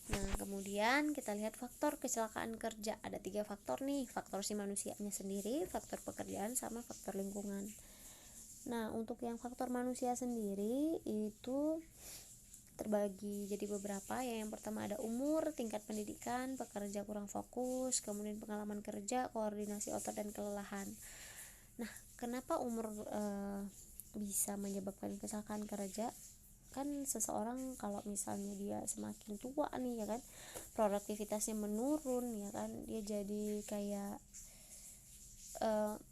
A: Nah, kemudian kita lihat faktor kecelakaan kerja. Ada 3 faktor nih, faktor si manusianya sendiri, faktor pekerjaan, sama faktor lingkungan. Nah, untuk yang faktor manusia sendiri itu terbagi jadi beberapa ya. Yang pertama ada umur, tingkat pendidikan, pekerja kurang fokus, kemudian pengalaman kerja, koordinasi otot, dan kelelahan. Nah, kenapa umur bisa menyebabkan kecelakaan kerja? Kan seseorang kalau misalnya dia semakin tua nih ya kan, produktivitasnya menurun ya kan, dia jadi kayak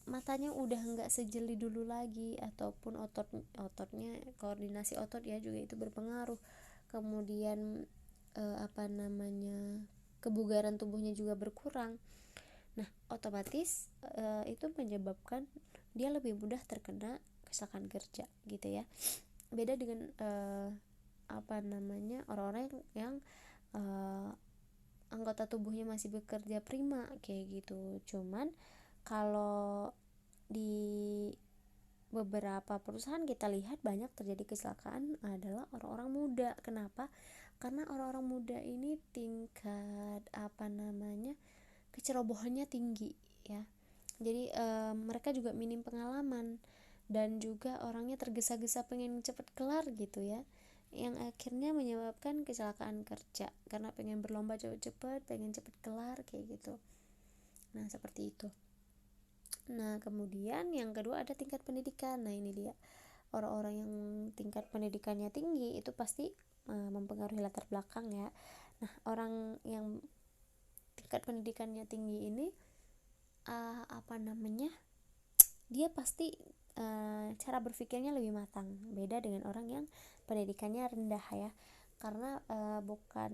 A: matanya udah nggak sejeli dulu lagi, ataupun ototnya, koordinasi otot ya juga itu berpengaruh. Kemudian kebugaran tubuhnya juga berkurang. Nah, otomatis itu menyebabkan dia lebih mudah terkena kecelakaan kerja gitu ya. Beda dengan orang-orang yang anggota tubuhnya masih bekerja prima kayak gitu. Cuman kalau di beberapa perusahaan kita lihat banyak terjadi kecelakaan adalah orang-orang muda. Kenapa? Karena orang-orang muda ini tingkat kecerobohannya tinggi ya. Jadi mereka juga minim pengalaman dan juga orangnya tergesa-gesa pengen cepet kelar gitu ya, yang akhirnya menyebabkan kecelakaan kerja karena pengen berlomba cepet-cepet, pengen cepet kelar kayak gitu. Nah, seperti itu. Nah, kemudian yang kedua ada tingkat pendidikan. Nah, ini dia, orang-orang yang tingkat pendidikannya tinggi itu pasti mempengaruhi latar belakang ya. Nah, orang yang tingkat pendidikannya tinggi ini dia pasti cara berpikirnya lebih matang, beda dengan orang yang pendidikannya rendah ya. Karena bukan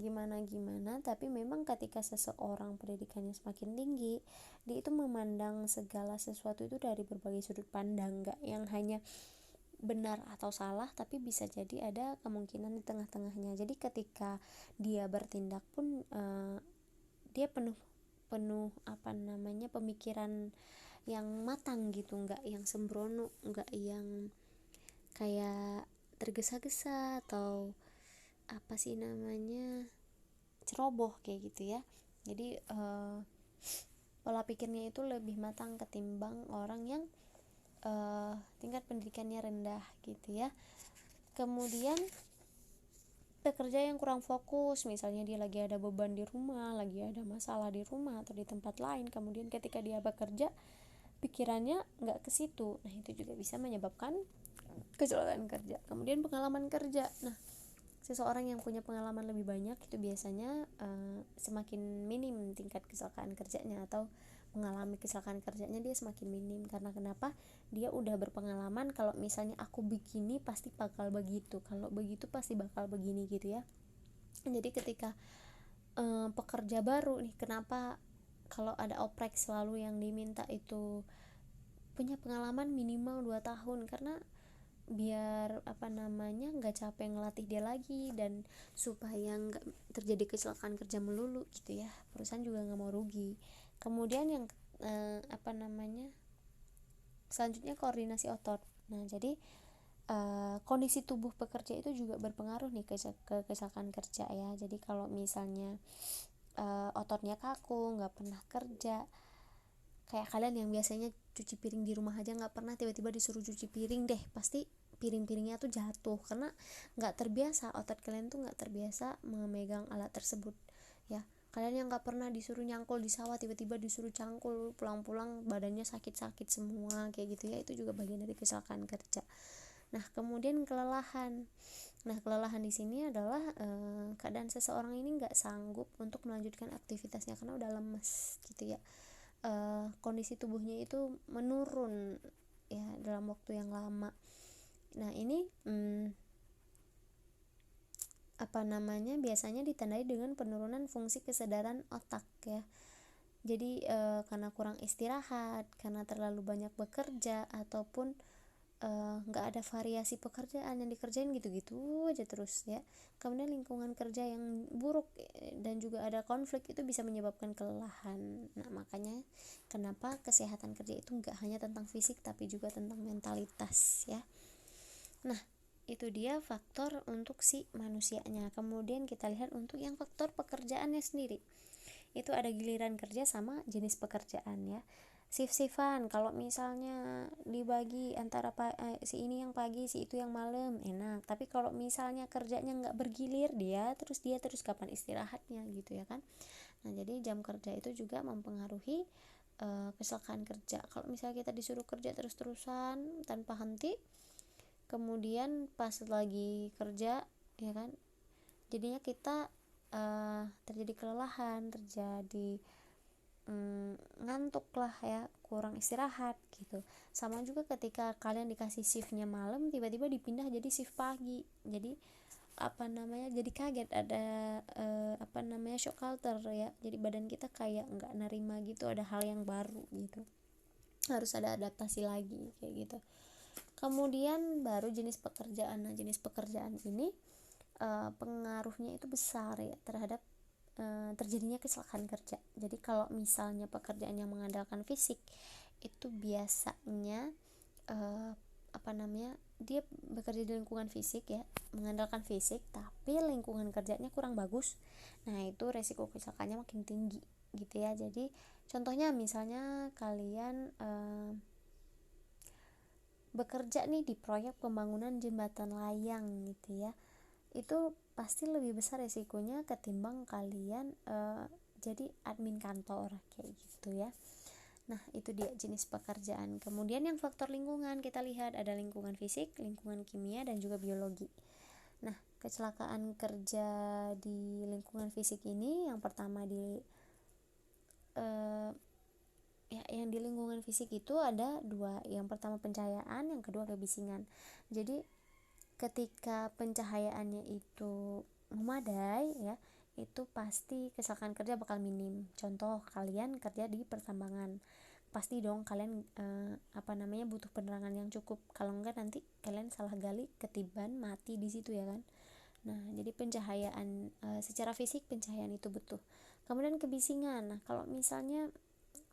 A: gimana-gimana, tapi memang ketika seseorang pendidikannya semakin tinggi, dia itu memandang segala sesuatu itu dari berbagai sudut pandang, gak yang hanya benar atau salah, tapi bisa jadi ada kemungkinan di tengah-tengahnya. Jadi ketika dia bertindak pun dia penuh pemikiran yang matang gitu, nggak yang sembrono, nggak yang kayak tergesa-gesa atau ceroboh kayak gitu ya. Jadi pola pikirnya itu lebih matang ketimbang orang yang tingkat pendidikannya rendah gitu ya. Kemudian pekerja yang kurang fokus, misalnya dia lagi ada beban di rumah, lagi ada masalah di rumah atau di tempat lain, kemudian ketika dia bekerja pikirannya nggak ke situ. Nah, itu juga bisa menyebabkan kecelakaan kerja. Kemudian pengalaman kerja. Nah, seseorang yang punya pengalaman lebih banyak itu biasanya semakin minim tingkat kecelakaan kerjanya, atau mengalami kecelakaan kerjanya dia semakin minim. Karena kenapa? Dia udah berpengalaman kalau misalnya aku begini pasti bakal begitu, kalau begitu pasti bakal begini gitu ya. Jadi ketika pekerja baru nih, kenapa kalau ada oprek selalu yang diminta itu punya pengalaman minimal 2 tahun? Karena biar nggak capek ngelatih dia lagi, dan supaya nggak terjadi kecelakaan kerja melulu gitu ya, perusahaan juga nggak mau rugi. Kemudian yang selanjutnya koordinasi otot. Nah jadi kondisi tubuh pekerja itu juga berpengaruh nih ke kecelakaan kerja ya. Jadi kalau misalnya ototnya kaku, nggak pernah kerja, kayak kalian yang biasanya cuci piring di rumah aja nggak pernah, tiba-tiba disuruh cuci piring deh, pasti piring-piringnya tuh jatuh karena nggak terbiasa, otot kalian tuh nggak terbiasa memegang alat tersebut ya. Kalian yang nggak pernah disuruh nyangkul di sawah, tiba-tiba disuruh cangkul, pulang-pulang badannya sakit-sakit semua kayak gitu ya, itu juga bagian dari kecelakaan kerja. Nah kemudian kelelahan. Nah kelelahan di sini adalah keadaan seseorang ini nggak sanggup untuk melanjutkan aktivitasnya karena udah lemes gitu ya. Kondisi tubuhnya itu menurun ya dalam waktu yang lama. Nah ini biasanya ditandai dengan penurunan fungsi kesadaran otak ya. Jadi karena kurang istirahat, karena terlalu banyak bekerja, ataupun nggak ada variasi pekerjaan yang dikerjain gitu-gitu aja terus ya. Kemudian lingkungan kerja yang buruk dan juga ada konflik itu bisa menyebabkan kelelahan. Nah makanya kenapa kesehatan kerja itu nggak hanya tentang fisik tapi juga tentang mentalitas ya. Nah itu dia faktor untuk si manusianya. Kemudian kita lihat untuk yang faktor pekerjaannya sendiri, itu ada giliran kerja sama jenis pekerjaan ya. Shift-shiftan, kalau misalnya dibagi antara si ini yang pagi, si itu yang malam, enak. Tapi kalau misalnya kerjanya nggak bergilir, dia terus kapan istirahatnya gitu ya kan. Nah jadi jam kerja itu juga mempengaruhi kecelakaan kerja. Kalau misalnya kita disuruh kerja terus-terusan tanpa henti, kemudian pas lagi kerja ya kan, jadinya kita terjadi kelelahan, terjadi ngantuk lah ya, kurang istirahat gitu. Sama juga ketika kalian dikasih shiftnya malam, tiba-tiba dipindah jadi shift pagi, jadi jadi kaget, ada shock culture ya. Jadi badan kita kayak nggak nerima gitu, ada hal yang baru gitu, harus ada adaptasi lagi kayak gitu. Kemudian baru jenis pekerjaan. Nah jenis pekerjaan ini pengaruhnya itu besar ya terhadap terjadinya kecelakaan kerja. Jadi kalau misalnya pekerjaan yang mengandalkan fisik itu biasanya dia bekerja di lingkungan fisik ya, mengandalkan fisik, tapi lingkungan kerjanya kurang bagus. Nah itu resiko kecelakaannya makin tinggi gitu ya. Jadi contohnya misalnya kalian bekerja nih di proyek pembangunan jembatan layang gitu ya, itu pasti lebih besar resikonya ketimbang kalian jadi admin kantor kayak gitu ya. Nah itu dia jenis pekerjaan. Kemudian yang faktor lingkungan, kita lihat ada lingkungan fisik, lingkungan kimia, dan juga biologi. Nah kecelakaan kerja di lingkungan fisik ini yang pertama yang di lingkungan fisik itu ada dua. Yang pertama pencahayaan, yang kedua kebisingan. Jadi ketika pencahayaannya itu memadai ya, itu pasti kecelakaan kerja bakal minim. Contoh kalian kerja di pertambangan, pasti dong kalian butuh penerangan yang cukup, kalau enggak nanti kalian salah gali ketiban mati di situ ya kan. Nah jadi pencahayaan secara fisik pencahayaan itu butuh. Kemudian kebisingan. Nah kalau misalnya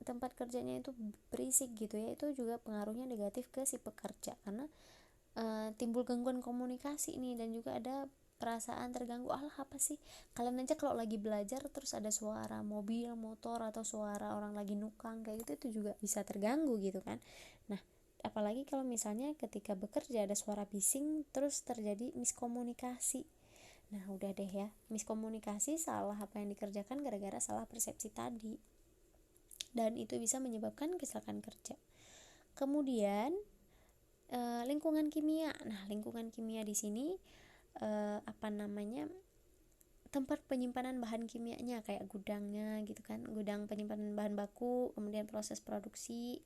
A: tempat kerjanya itu berisik gitu ya, itu juga pengaruhnya negatif ke si pekerja karena timbul gangguan komunikasi nih, dan juga ada perasaan terganggu. Alah apa sih, kalian aja kalau lagi belajar terus ada suara mobil, motor, atau suara orang lagi nukang kayak gitu, itu juga bisa terganggu gitu kan. Nah apalagi kalau misalnya ketika bekerja ada suara bising terus terjadi miskomunikasi. Nah udah deh ya, miskomunikasi, salah apa yang dikerjakan gara-gara salah persepsi tadi, dan itu bisa menyebabkan kecelakaan kerja. Kemudian lingkungan kimia. Nah lingkungan kimia di sini tempat penyimpanan bahan kimianya kayak gudangnya gitu kan, gudang penyimpanan bahan baku, kemudian proses produksi,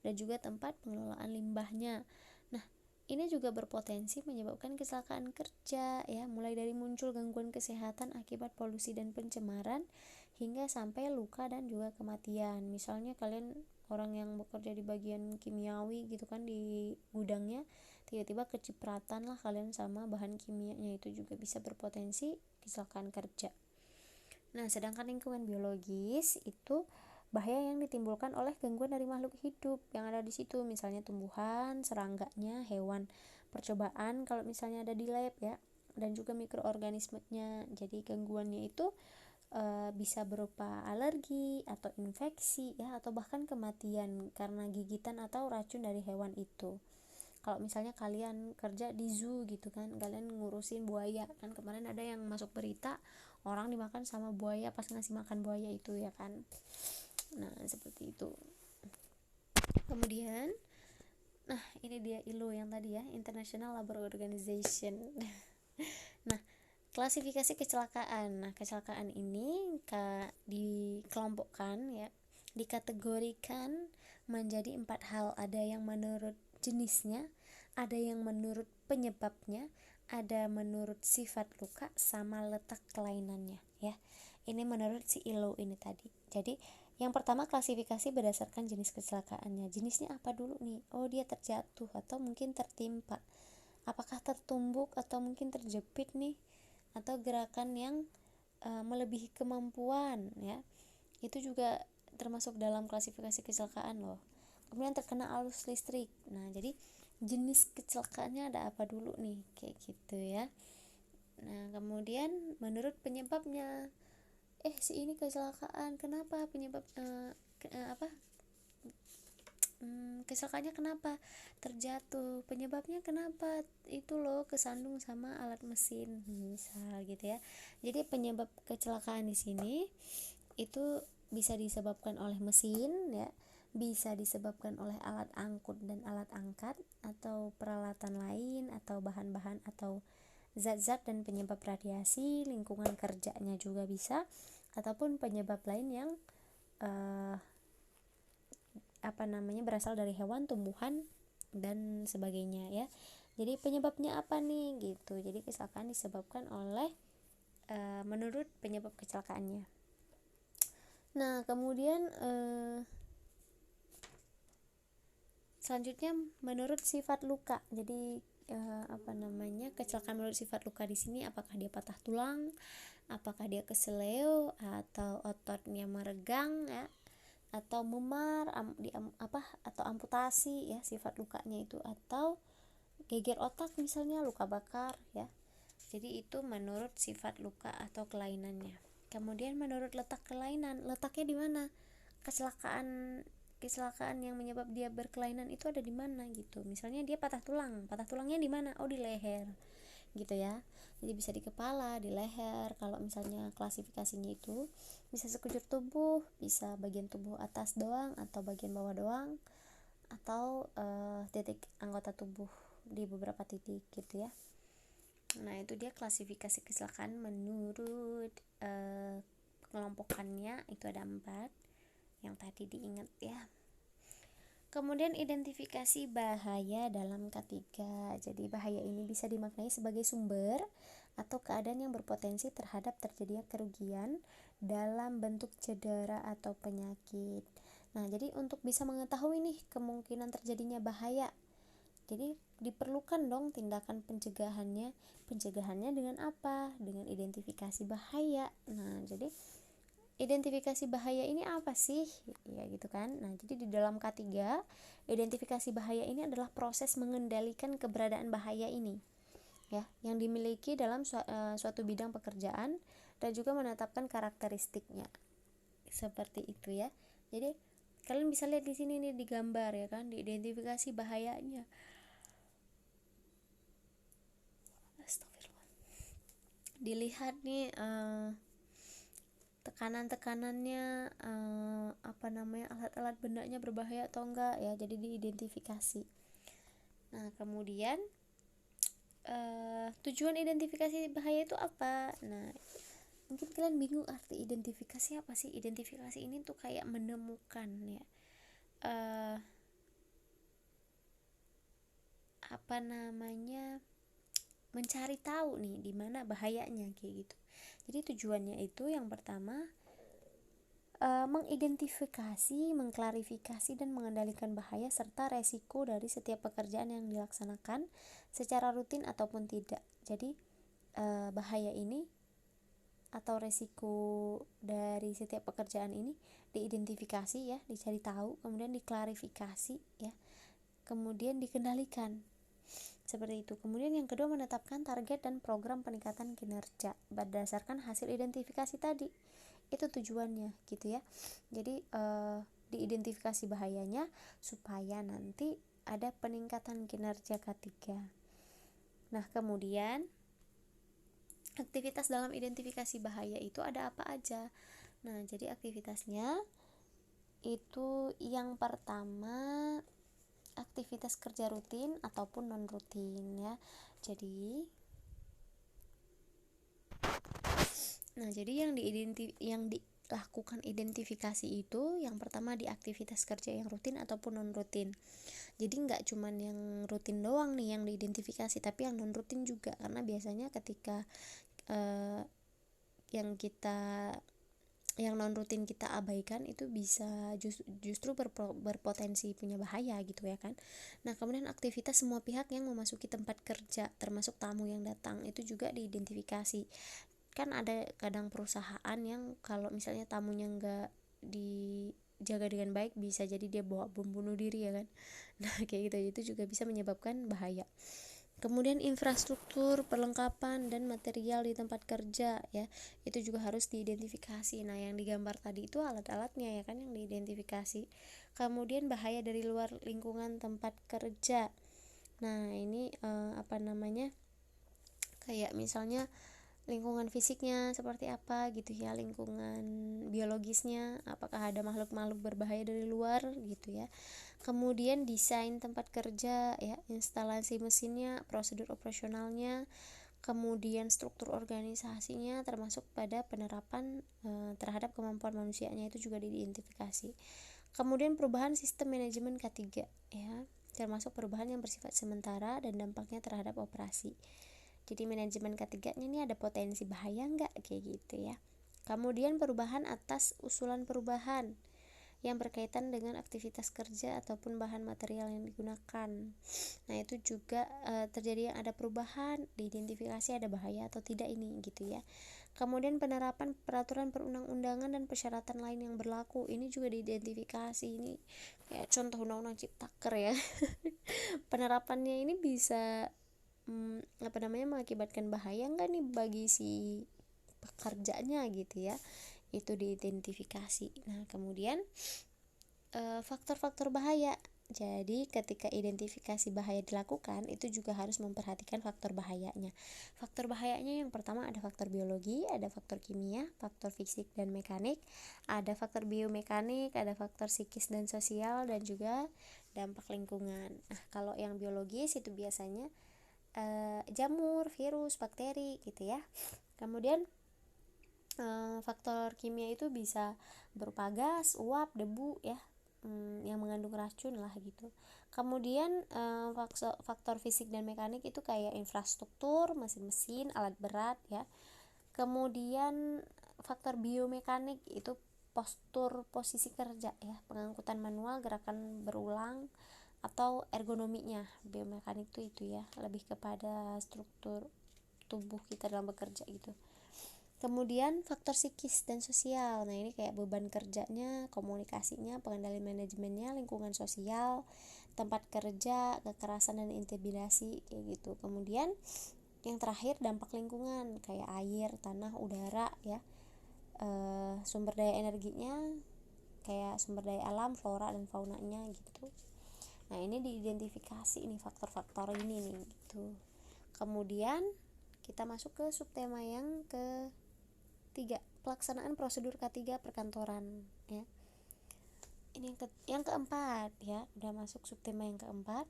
A: dan juga tempat pengelolaan limbahnya. Nah, ini juga berpotensi menyebabkan kecelakaan kerja ya, mulai dari muncul gangguan kesehatan akibat polusi dan pencemaran hingga sampai luka dan juga kematian. Misalnya kalian orang yang bekerja di bagian kimiawi gitu kan, di gudangnya tiba-tiba kecipratan lah kalian sama bahan kimianya, itu juga bisa berpotensi kecelakaan kerja. Nah, sedangkan lingkungan biologis itu bahaya yang ditimbulkan oleh gangguan dari makhluk hidup yang ada di situ, misalnya tumbuhan, serangganya, hewan percobaan kalau misalnya ada di lab ya, dan juga mikroorganismenya. Jadi gangguannya itu bisa berupa alergi atau infeksi ya, atau bahkan kematian karena gigitan atau racun dari hewan itu. Kalau misalnya kalian kerja di zoo gitu kan, kalian ngurusin buaya kan, kemarin ada yang masuk berita orang dimakan sama buaya pas ngasih makan buaya itu ya kan. Nah, seperti itu. Kemudian nah, ini dia ILO yang tadi ya, International Labour Organization. Nah, klasifikasi kecelakaan. Nah, kecelakaan ini dikelompokkan ya, dikategorikan menjadi 4 hal. Ada yang menurut jenisnya, ada yang menurut penyebabnya, ada menurut sifat luka, sama letak kelainannya ya. Ini menurut si ILO ini tadi. Jadi yang pertama, klasifikasi berdasarkan jenis kecelakaannya. Jenisnya apa dulu nih? Oh, dia terjatuh atau mungkin tertimpa. Apakah tertumbuk atau mungkin terjepit nih? Atau gerakan yang melebihi kemampuan ya. Itu juga termasuk dalam klasifikasi kecelakaan loh. Kemudian terkena arus listrik. Nah, jadi jenis kecelakaannya ada apa dulu nih? Kayak gitu ya. Nah, kemudian menurut penyebabnya, si ini kecelakaan, kenapa penyebab kecelakaannya kenapa? Terjatuh, penyebabnya kenapa? Itu loh, kesandung sama alat mesin misal gitu ya. Jadi penyebab kecelakaan di sini itu bisa disebabkan oleh mesin ya, bisa disebabkan oleh alat angkut dan alat angkat, atau peralatan lain, atau bahan-bahan atau zat-zat dan penyebab radiasi, lingkungan kerjanya juga bisa, ataupun penyebab lain yang berasal dari hewan, tumbuhan dan sebagainya ya. Jadi penyebabnya apa nih gitu. Jadi kecelakaan disebabkan oleh menurut penyebab kecelakaannya. Nah, kemudian selanjutnya menurut sifat luka. Jadi kecelakaan menurut sifat luka di sini, apakah dia patah tulang, apakah dia keseleo, atau ototnya meregang ya, atau memar, atau amputasi ya sifat lukanya itu, atau geger otak misalnya, luka bakar ya. Jadi itu menurut sifat luka atau kelainannya. Kemudian menurut letak kelainan, letaknya di mana? Kecelakaan yang menyebab dia berkelainan itu ada di mana gitu. Misalnya dia patah tulangnya di mana? Oh, di leher gitu ya. Jadi bisa di kepala, di leher. Kalau misalnya klasifikasinya itu bisa sekujur tubuh, bisa bagian tubuh atas doang atau bagian bawah doang, atau titik anggota tubuh di beberapa titik gitu ya. Nah, itu dia klasifikasi kecelakaan menurut pengelompokannya itu ada 4 yang tadi diingat ya. Kemudian identifikasi bahaya dalam K3. Jadi bahaya ini bisa dimaknai sebagai sumber atau keadaan yang berpotensi terhadap terjadinya kerugian dalam bentuk cedera atau penyakit. Nah, jadi untuk bisa mengetahui nih kemungkinan terjadinya bahaya, jadi diperlukan dong tindakan pencegahannya. Pencegahannya dengan apa? Dengan identifikasi bahaya. Nah, jadi identifikasi bahaya ini apa sih? Ya gitu kan. Nah, jadi di dalam K3, identifikasi bahaya ini adalah proses mengendalikan keberadaan bahaya ini ya, yang dimiliki dalam suatu bidang pekerjaan, dan juga menetapkan karakteristiknya. Seperti itu ya. Jadi kalian bisa lihat di sini nih di gambar ya kan, di identifikasi bahayanya. Astagfirullah. Dilihat nih tekanan-tekanannya, alat-alat bendanya berbahaya atau enggak ya, jadi diidentifikasi. Nah, kemudian tujuan identifikasi bahaya itu apa? Nah, mungkin kalian bingung arti identifikasi apa sih? Identifikasi ini tuh kayak menemukan ya, apa namanya, mencari tahu nih di mana bahayanya kayak gitu. Jadi tujuannya itu yang pertama, mengidentifikasi, mengklarifikasi dan mengendalikan bahaya serta resiko dari setiap pekerjaan yang dilaksanakan secara rutin ataupun tidak. Jadi bahaya ini atau resiko dari setiap pekerjaan ini diidentifikasi ya, dicari tahu, kemudian diklarifikasi ya, kemudian dikendalikan. Seperti itu. Kemudian yang kedua, menetapkan target dan program peningkatan kinerja berdasarkan hasil identifikasi tadi. Itu tujuannya gitu ya. Jadi diidentifikasi bahayanya supaya nanti ada peningkatan kinerja ketiga. Nah, kemudian aktivitas dalam identifikasi bahaya itu ada apa aja? Nah, jadi aktivitasnya itu yang pertama, aktivitas kerja rutin ataupun non rutin ya. Jadi yang dilakukan identifikasi itu yang pertama di aktivitas kerja yang rutin ataupun non rutin. Jadi nggak cuman yang rutin doang nih yang diidentifikasi, tapi yang non rutin juga, karena biasanya ketika yang non rutin kita abaikan itu bisa justru berpotensi punya bahaya gitu ya kan. Nah, kemudian aktivitas semua pihak yang memasuki tempat kerja termasuk tamu yang datang itu juga diidentifikasi. Kan ada kadang perusahaan yang kalau misalnya tamunya nggak dijaga dengan baik, bisa jadi dia bawa bom bunuh diri ya kan. Nah, kayak gitu itu juga bisa menyebabkan bahaya. Kemudian infrastruktur, perlengkapan dan material di tempat kerja ya, itu juga harus diidentifikasi. Nah, yang digambar tadi itu alat-alatnya ya kan yang diidentifikasi. Kemudian bahaya dari luar lingkungan tempat kerja. Nah, ini kayak misalnya lingkungan fisiknya seperti apa gitu ya, lingkungan biologisnya, apakah ada makhluk-makhluk berbahaya dari luar gitu ya. Kemudian desain tempat kerja ya, instalasi mesinnya, prosedur operasionalnya, kemudian struktur organisasinya termasuk pada penerapan terhadap kemampuan manusianya itu juga diidentifikasi. Kemudian perubahan sistem manajemen K3 ya, termasuk perubahan yang bersifat sementara dan dampaknya terhadap operasi. Jadi manajemen ketiganya ini ada potensi bahaya nggak kayak gitu ya. Kemudian perubahan atas usulan perubahan yang berkaitan dengan aktivitas kerja ataupun bahan material yang digunakan. Nah, itu juga terjadi yang ada perubahan, diidentifikasi ada bahaya atau tidak ini gitu ya. Kemudian penerapan peraturan perundang-undangan dan persyaratan lain yang berlaku, ini juga diidentifikasi. Ini kayak contoh undang-undang Ciptaker ya. Penerapannya ini bisa mengakibatkan bahaya nggak nih bagi si pekerjanya gitu ya, itu diidentifikasi. Nah, kemudian faktor-faktor bahaya. Jadi ketika identifikasi bahaya dilakukan, itu juga harus memperhatikan faktor bahayanya. Faktor bahayanya yang pertama ada faktor biologi, ada faktor kimia, faktor fisik dan mekanik, ada faktor biomekanik, ada faktor psikis dan sosial, dan juga dampak lingkungan. Nah, kalau yang biologis itu biasanya jamur, virus, bakteri gitu ya. Kemudian faktor kimia itu bisa berupa gas, uap, debu ya, yang mengandung racun lah gitu. Kemudian faktor fisik dan mekanik itu kayak infrastruktur, mesin-mesin, alat berat ya. Kemudian faktor biomekanik itu postur posisi kerja ya, pengangkutan manual, gerakan berulang, atau ergonominya. Biomekanik itu ya, lebih kepada struktur tubuh kita dalam bekerja gitu. Kemudian faktor psikis dan sosial. Nah, ini kayak beban kerjanya, komunikasinya, pengendalian manajemennya, lingkungan sosial, tempat kerja, kekerasan dan intimidasi kayak gitu. Kemudian yang terakhir dampak lingkungan kayak air, tanah, udara ya. Sumber daya energinya kayak sumber daya alam, flora dan faunanya gitu. Nah, ini diidentifikasi ini faktor-faktor ini nih gitu. Kemudian kita masuk ke subtema yang ketiga, pelaksanaan prosedur K3 perkantoran ya. Ini yang keempat ya, udah masuk subtema yang keempat.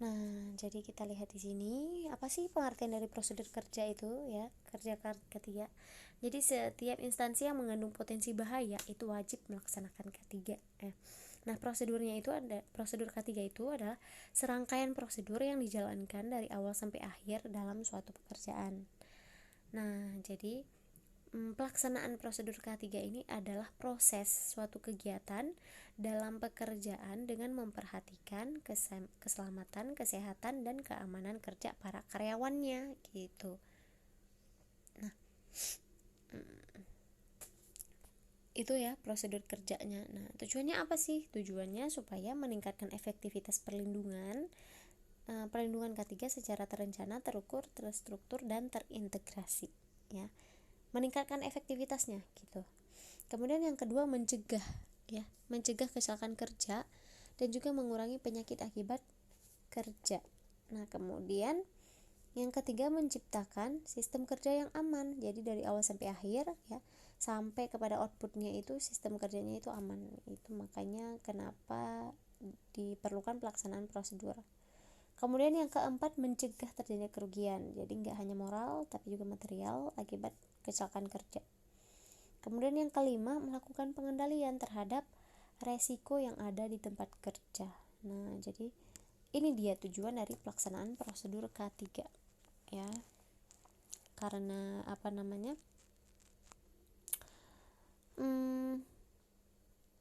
A: Nah, jadi kita lihat di sini apa sih pengertian dari prosedur kerja itu ya, kerja ketiga. Jadi setiap instansi yang mengandung potensi bahaya itu wajib melaksanakan ketiga. Nah, prosedur ketiga itu adalah serangkaian prosedur yang dijalankan dari awal sampai akhir dalam suatu pekerjaan. Nah, jadi pelaksanaan prosedur ketiga ini adalah proses suatu kegiatan dalam pekerjaan dengan memperhatikan keselamatan, kesehatan, dan keamanan kerja para karyawannya gitu. Nah, itu ya prosedur kerjanya. Nah, tujuannya apa sih? Tujuannya supaya meningkatkan efektivitas perlindungan ketiga secara terencana, terukur, terstruktur, dan terintegrasi ya. Meningkatkan efektivitasnya gitu. Kemudian yang kedua mencegah kecelakaan kerja dan juga mengurangi penyakit akibat kerja. Nah, kemudian yang ketiga menciptakan sistem kerja yang aman. Jadi dari awal sampai akhir ya, sampai kepada outputnya itu sistem kerjanya itu aman. Itu makanya kenapa diperlukan pelaksanaan prosedur. Kemudian yang keempat mencegah terjadinya kerugian. Jadi nggak hanya moral tapi juga material akibat kecelakaan kerja. Kemudian yang kelima, melakukan pengendalian terhadap resiko yang ada di tempat kerja. Nah, jadi ini dia tujuan dari pelaksanaan prosedur K3 ya. Karena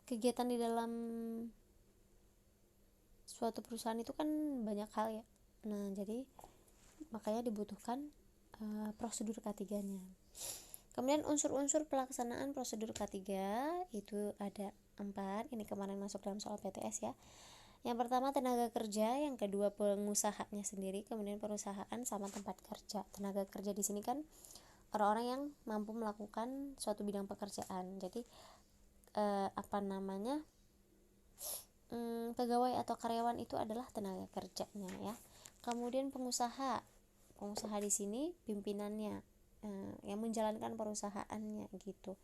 A: kegiatan di dalam suatu perusahaan itu kan banyak hal ya. Nah, jadi makanya dibutuhkan prosedur K3-nya. Kemudian unsur-unsur pelaksanaan prosedur K3 itu ada 4. Ini kemarin masuk dalam soal PTS ya. Yang pertama tenaga kerja, yang kedua pengusahanya sendiri, kemudian perusahaan sama tempat kerja. Tenaga kerja di sini kan orang-orang yang mampu melakukan suatu bidang pekerjaan. Jadi pegawai atau karyawan itu adalah tenaga kerjanya ya. Kemudian pengusaha di sini pimpinannya yang menjalankan perusahaannya gitu.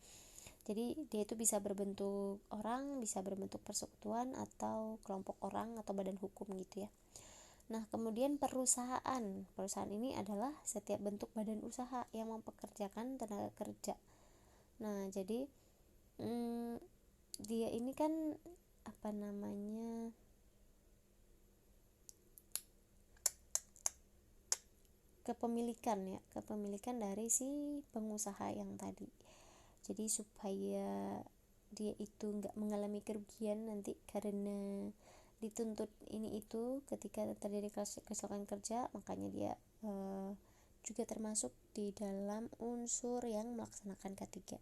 A: Jadi dia itu bisa berbentuk orang, bisa berbentuk persekutuan atau kelompok orang atau badan hukum gitu ya. Nah, kemudian perusahaan ini adalah setiap bentuk badan usaha yang mempekerjakan tenaga kerja. Nah, jadi dia ini kan kepemilikan dari si pengusaha yang tadi. Jadi supaya dia itu nggak mengalami kerugian nanti karena dituntut ini itu ketika terjadi kecelakaan kerja, makanya dia juga termasuk di dalam unsur yang melaksanakan K3.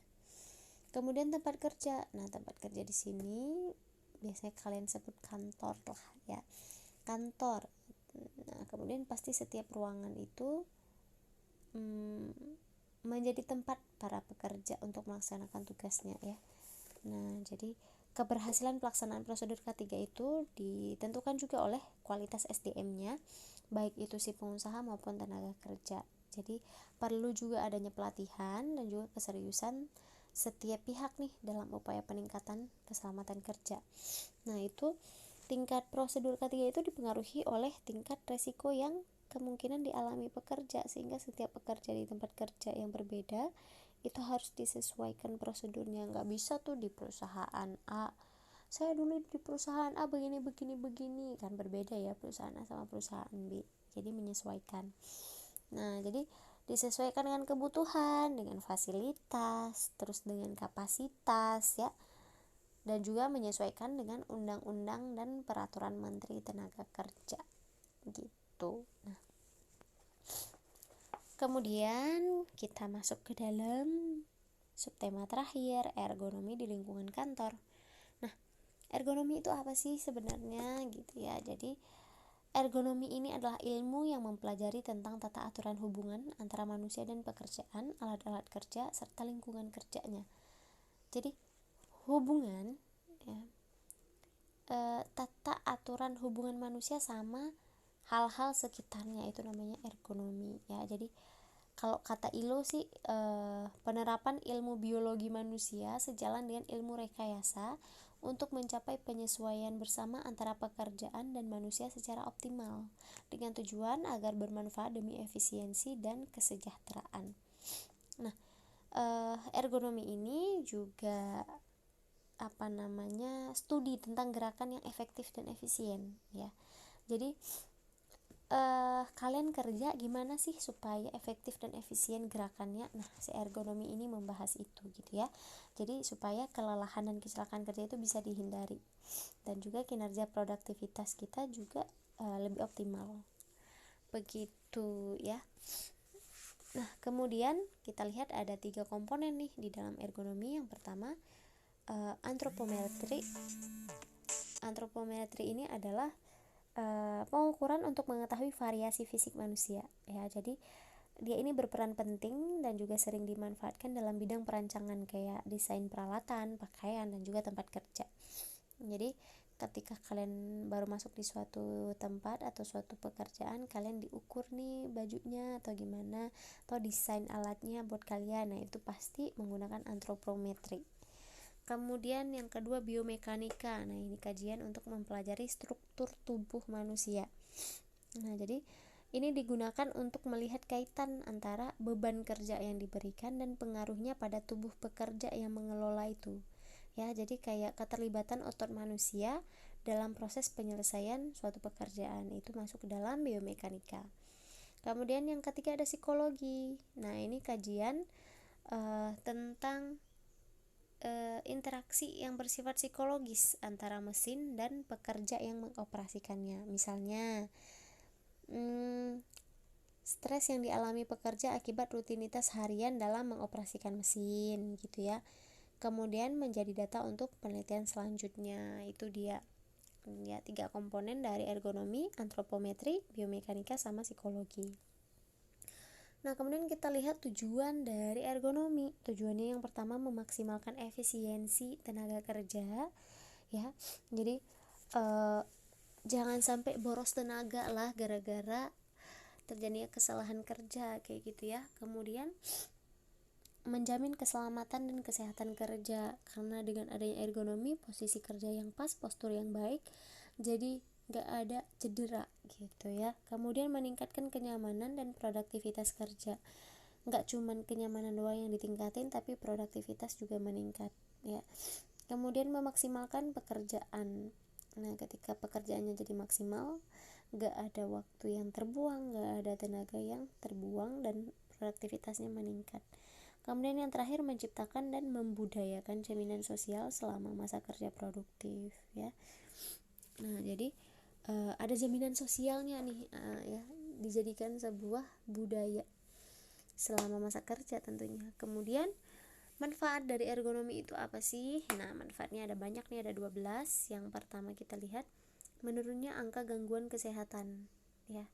A: Kemudian tempat kerja. Nah, tempat kerja di sini biasanya kalian sebut kantor lah ya. Kantor. Nah, kemudian pasti setiap ruangan itu menjadi tempat para pekerja untuk melaksanakan tugasnya ya. Nah, jadi keberhasilan pelaksanaan prosedur K3 itu ditentukan juga oleh kualitas SDM-nya, baik itu si pengusaha maupun tenaga kerja. Jadi perlu juga adanya pelatihan dan juga keseriusan setiap pihak nih dalam upaya peningkatan keselamatan kerja. Nah, itu tingkat prosedur K3 itu dipengaruhi oleh tingkat resiko yang kemungkinan dialami pekerja, sehingga setiap pekerja di tempat kerja yang berbeda itu harus disesuaikan prosedurnya. Nggak bisa tuh di perusahaan A, saya dulu di perusahaan A begini kan berbeda ya perusahaan A sama perusahaan B, jadi menyesuaikan. Nah, jadi disesuaikan dengan kebutuhan, dengan fasilitas, terus dengan kapasitas ya, dan juga menyesuaikan dengan undang-undang dan peraturan Menteri Tenaga Kerja gitu. Nah, kemudian kita masuk ke dalam subtema terakhir, ergonomi di lingkungan kantor. Nah, ergonomi itu apa sih sebenarnya gitu ya. Jadi ergonomi ini adalah ilmu yang mempelajari tentang tata aturan hubungan antara manusia dan pekerjaan, alat-alat kerja, serta lingkungan kerjanya. Jadi hubungan ya, tata aturan hubungan manusia sama hal-hal sekitarnya itu namanya ergonomi ya. Jadi kalau kata ILO sih penerapan ilmu biologi manusia sejalan dengan ilmu rekayasa untuk mencapai penyesuaian bersama antara pekerjaan dan manusia secara optimal dengan tujuan agar bermanfaat demi efisiensi dan kesejahteraan. Nah, ergonomi ini juga studi tentang gerakan yang efektif dan efisien ya. Jadi kalian kerja gimana sih supaya efektif dan efisien gerakannya? Nah, si ergonomi ini membahas itu gitu ya. Jadi supaya kelelahan dan kecelakaan kerja itu bisa dihindari dan juga kinerja produktivitas kita juga lebih optimal. Begitu ya. Nah, kemudian kita lihat ada 3 komponen nih di dalam ergonomi. Yang pertama, antropometri. Antropometri ini adalah pengukuran untuk mengetahui variasi fisik manusia ya. Jadi dia ini berperan penting dan juga sering dimanfaatkan dalam bidang perancangan kayak desain peralatan, pakaian, dan juga tempat kerja. Jadi ketika kalian baru masuk di suatu tempat atau suatu pekerjaan, kalian diukur nih bajunya atau gimana, atau desain alatnya buat kalian. Nah, itu pasti menggunakan antropometri. Kemudian yang kedua, biomekanika. Nah, ini kajian untuk mempelajari struktur tubuh manusia. Nah, jadi ini digunakan untuk melihat kaitan antara beban kerja yang diberikan dan pengaruhnya pada tubuh pekerja yang mengelola itu. Ya, jadi kayak keterlibatan otot manusia dalam proses penyelesaian suatu pekerjaan itu masuk ke dalam biomekanika. Kemudian yang ketiga ada psikologi. Nah, ini kajian tentang interaksi yang bersifat psikologis antara mesin dan pekerja yang mengoperasikannya. Misalnya stres yang dialami pekerja akibat rutinitas harian dalam mengoperasikan mesin gitu ya. Kemudian menjadi data untuk penelitian selanjutnya. Itu dia 3 komponen dari ergonomi: antropometri, biomekanika, sama psikologi. Nah, kemudian kita lihat tujuan dari ergonomi. Tujuannya yang pertama memaksimalkan efisiensi tenaga kerja ya. Jadi jangan sampai boros tenaga lah gara-gara terjadinya kesalahan kerja kayak gitu ya. Kemudian menjamin keselamatan dan kesehatan kerja, karena dengan adanya ergonomi, posisi kerja yang pas, postur yang baik, jadi gak ada cedera gitu ya. Kemudian meningkatkan kenyamanan dan produktivitas kerja. Gak cuman kenyamanan doang yang ditingkatin, tapi produktivitas juga meningkat ya. Kemudian memaksimalkan pekerjaan. Nah, ketika pekerjaannya jadi maksimal, gak ada waktu yang terbuang, gak ada tenaga yang terbuang, dan produktivitasnya meningkat. Kemudian yang terakhir, menciptakan dan membudayakan jaminan sosial selama masa kerja produktif ya. Nah, jadi ada jaminan sosialnya nih ya, dijadikan sebuah budaya selama masa kerja tentunya. Kemudian manfaat dari ergonomi itu apa sih? Nah, manfaatnya ada banyak nih, ada 12. Yang pertama kita lihat menurunnya angka gangguan kesehatan ya.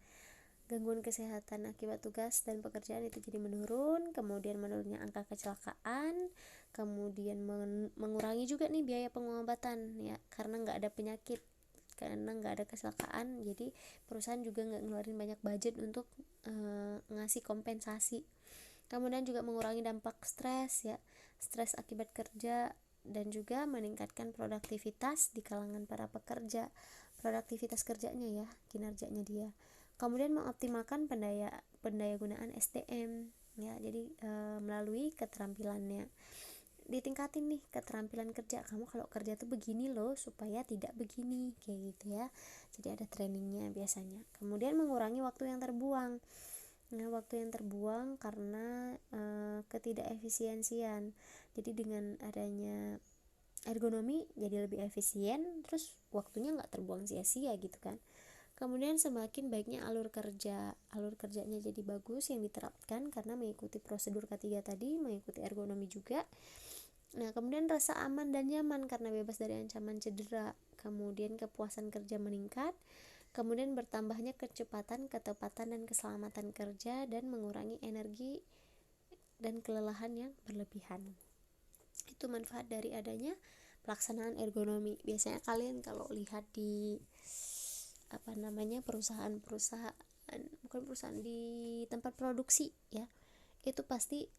A: Gangguan kesehatan akibat tugas dan pekerjaan itu jadi menurun. Kemudian menurunnya angka kecelakaan. Kemudian mengurangi juga nih biaya pengobatan ya, karena nggak ada penyakit, karena nggak ada kecelakaan, jadi perusahaan juga nggak ngeluarin banyak budget untuk ngasih kompensasi. Kemudian juga mengurangi dampak stres ya, stres akibat kerja, dan juga meningkatkan produktivitas di kalangan para pekerja, produktivitas kerjanya ya, kinerjanya dia. Kemudian mengoptimalkan pendayagunaan SDM ya, jadi melalui keterampilannya ditingkatin nih keterampilan kerja. Kamu kalau kerja tuh begini loh supaya tidak begini kayak gitu ya, jadi ada trainingnya biasanya. Kemudian mengurangi waktu yang terbuang. Nah, waktu yang terbuang karena ketidakefisiensian. Jadi dengan adanya ergonomi jadi lebih efisien, terus waktunya nggak terbuang sia-sia gitu kan. Kemudian semakin baiknya alur kerjanya jadi bagus yang diterapkan karena mengikuti prosedur ketiga tadi, mengikuti ergonomi juga. Nah, kemudian rasa aman dan nyaman karena bebas dari ancaman cedera. Kemudian kepuasan kerja meningkat. Kemudian bertambahnya kecepatan, ketepatan, dan keselamatan kerja, dan mengurangi energi dan kelelahan yang berlebihan. Itu manfaat dari adanya pelaksanaan ergonomi. Biasanya kalian kalau lihat di perusahaan-perusahaan, bukan perusahaan, di tempat produksi ya, itu pasti